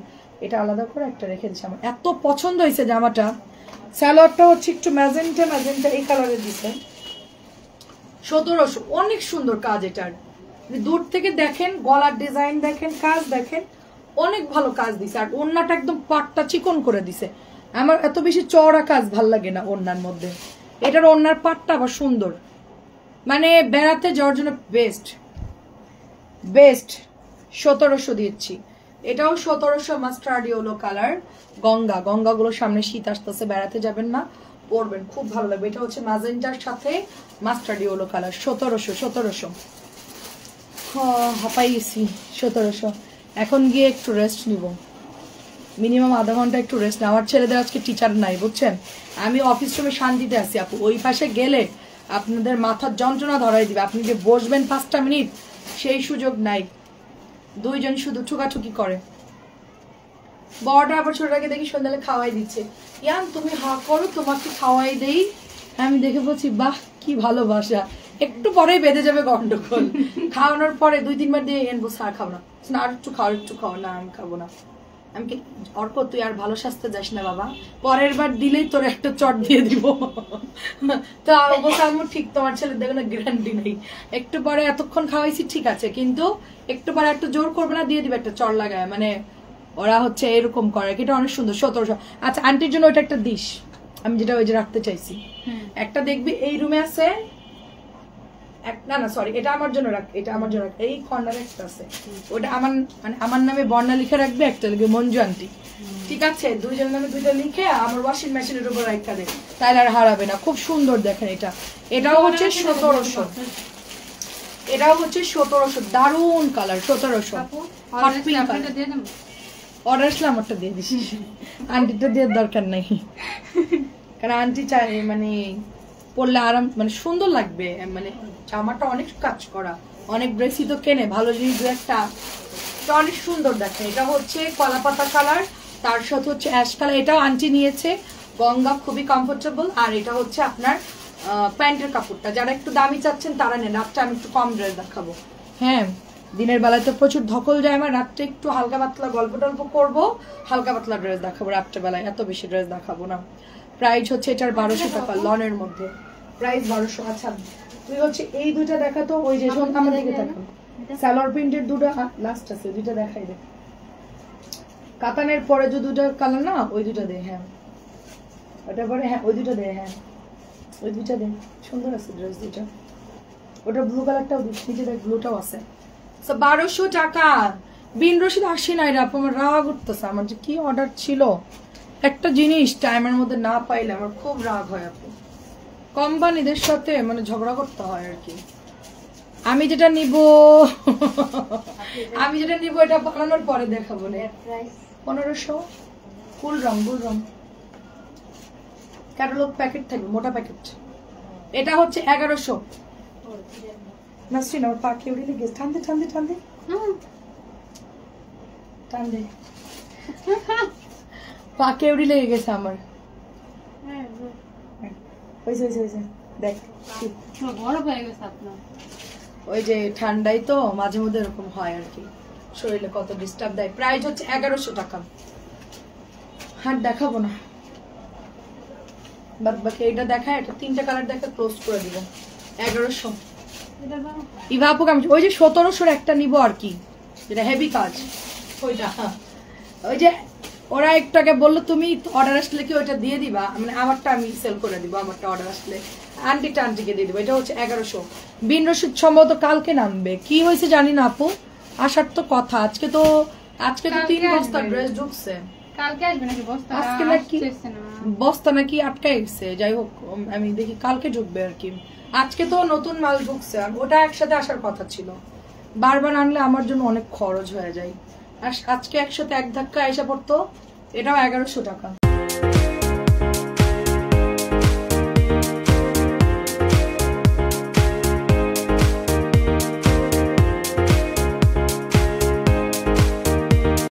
S1: এটা আলাদা করে একটা রেখে দিচ্ছি। আমার এত পছন্দ হয়েছে জামাটা। স্যালোয়ারটা হচ্ছে একটু ম্যাজেন্টা ম্যাজেন্টা এই কালারের দিছে, 1700। অনেক সুন্দর কাজ এটার, দূর থেকে দেখেন, গলার ডিজাইন দেখেন, কাজ দেখেন, অনেক ভালো কাজ দিছে। আর ওড়নাটা একদম পাটটা চিকন করে দিছে। আমার এত বেশি চওড়া কাজ ভাল লাগে না ওড়নার মধ্যে, এটার ওড়নার পাটটা আবার সুন্দর, মানে বেড়াতে যাওয়ার জন্য বেস্ট বেস্ট। 1700 দিচ্ছি। এটাও 1700 মাস্টার্ড ইয়েলো কালার। গঙ্গাগুলোর সামনে শীত আসতেছে, বেড়াতে যাবেন না, পরবেন, খুব ভালো লাগবে। এটা হচ্ছে ম্যাজেন্টার সাথে মাস্টার্ড ইয়েলো কালার। 1700 হাঁপাই গেছি। 1700। এখন গিয়ে একটু রেস্ট নিব, মিনিমাম আধা ঘন্টা একটু রেস্ট। আমার ছেলেদের আজকে টিচার নাই বুঝছেন, আমি অফিস রুমে শান্তিতে আছি আপু। ওই পাশে গেলে আপনাদের মাথার যন্ত্রণা ধরাই দিবে, আপনি যে বসবেন 5টা মিনিট সেই সুযোগ নাই। দুইজন শুধু ঠুকাঠুকি করে। বড়টা আবার ছোটটাকে দেখি সন্ধ্যালে খাওয়াই দিচ্ছে, ইয়ান তুমি হা করো তোমাকে খাওয়াই দেই। আমি দেখে বলছি বাহ কি ভালোবাসা। একটু পরেই বেঁধে যাবে গন্ডগোল। খাওয়ানোর পরে 2-3 বার দিয়ে এনবো আর খাবো না, আর একটু খাও না, আমি খাবো না। আমি কি অর্ক তুই আর ভালো স্বাস্থ্য যাস না বাবা, পরের বার দিলেই তোর একটা চট দিয়ে দিব। তো অবশ্য আমি ঠিক, তোমার ছেলে দেখো না গ্যারান্টি নেই। একটু পরে এতক্ষণ খাওয়াইছি ঠিক আছে, কিন্তু একটু পরে একটু জোর করবে না, দিয়ে দিবে একটা চট লাগায়। মানে ওরা হচ্ছে এরকম করে। এটা অনেক সুন্দর। 1700। আচ্ছা আন্টির জন্য ওইটা একটা দিস, আমি যেটা ওই যে রাখতে চাইছি। একটা দেখবি এই রুমে আছে, না না সরি, এটা আমার জন্য রাখ, এটা আমার জন্য রাখ। এই কর্নারে একটা আছে, ওটা আমার, মানে আমার নামে বর্ণা লিখে রাখবে, একটা লিখবে মঞ্জু আন্টি, ঠিক আছে? দুইজনের নামে দুইটা লিখে আমার ওয়াশিং মেশিনের উপর রাখা দে, তাহলে আর হারাবে না। খুব সুন্দর দেখেন এটা। এটাও হচ্ছে 1700। এটাও হচ্ছে 1700। দারুন কালার। 1700। অর্ডার আসলে আমারটা দিয়ে দিস, আন্টিটা দেওয়ার দরকার নাই, কারণ আন্টি চাই মানে পরলে আরাম, মানে সুন্দর লাগবে। মানে জামাটা অনেক কাজ করা, অনেক ড্রেসই তো কেনে, ভালো জিনিস দু একটা, অনেক সুন্দর দেখেন। এটা হচ্ছে কলাপাতা কালার, তার সাথে হচ্ছে অ্যাশ কালার। এটাও আন্টি নিয়েছে, গঙ্গা, খুবই কমফোর্টেবল। আর এটা হচ্ছে আপনার প্যান্টের কাপড়টা, যারা একটু দামি চাচ্ছেন তারা নেন। রাতটা আমি একটু কম ড্রেস দেখাবো। হ্যাঁ, দিনের বেলায় তো প্রচুর ধকল যায় আমার, রাত্রে একটু হালকা পাতলা গল্প টল্প করবো, হালকা পাতলা ড্রেস দেখাবো রাত্রে বেলায়, এত বেশি ড্রেস দেখাবো না। প্রাইস হচ্ছে এটার 1200 টাকা, লনের মধ্যে প্রাইস 1200। আচ্ছা তুই হচ্ছে এই দুইটা দেখাতো, ওই যে আমার দিকে দেখাবো, সালোয়ার প্রিন্টের দুটো লাস্ট আছে, দুইটা দেখাই দে। কাতানের পরে যে দুটো কালার না, ওই দুটো দে। হ্যাঁ ওটা পরে, হ্যাঁ ওই দুটো দে, হ্যাঁ ওই দুইটা দে, সুন্দর আছে ড্রেস দুইটা। ওটা ব্লু কালারটাও দিস, নিচে দেখ ব্লুটাও আছে। 1200 টাকা। বিন রশিদ আসি নাই রে আপু, আমার রাগ উঠতেছে। আমার যে কি অর্ডার ছিল, একটা জিনিস টাইমের মধ্যে না পাইলে আমার খুব রাগ হয় আপু। কোম্পানিদের সাথে মানে ঝগড়া করতে হয় আর কি। আমি যেটা নিব এটা বানানোর পরে দেখাবো না। 1500। ফুল রং, ক্যাটালগ প্যাকেট থাকবে, মোটা প্যাকেট। এটা হচ্ছে 1100। নাসরিন আমার পা কেউ লেগে গেছে, টান দে পা কেউড়ি লেগে গেছে আমার। দেখ ওই যে ঠান্ডায় তো মাঝে মধ্যে এরকম হয় আর কি, শরীরে কত ডিস্টার্ব দেয়। প্রাইস হচ্ছে 1100 টাকা। হাত দেখাবো না, বাদ বাকি এটা দেখা, এটা 3টা কালার দেখা, ক্লোজ করে দিব। 1100। ইভা আপু আমি ওই যে 1700 একটা নিব আর কি, যেটা হেভি কাজ ওইটা। ওই যে ওরা একটু আগে বললো তুমি অর্ডার আসলে কি ওইটা দিয়ে দিবা, মানে আমারটা আমি সেল করে দিব, আমারটা অর্ডার আসলে আন্টিকে দিয়ে দিবো। এটা হচ্ছে 1100। বিন রশিদ সম্ভবত কালকে নামবে, কি হয়েছে জানি না আপু, আসার তো কথা। আজকে তো 3 বস্তা ড্রেস ঢুকছে, আজকে নাকি বস্তা নাকি আটকাই গেছে। যাই হোক আমি দেখি কালকে ঢুকবে আর কি। আজকে তো নতুন মাল ঢুকছে, আর ওটা একসাথে আসার কথা ছিল। বারবার আনলে আমার জন্য অনেক খরচ হয়ে যায়, আর আজকে একসাথে এক ধাক্কা এসে পড়তো। এটাও 1100 টাকা।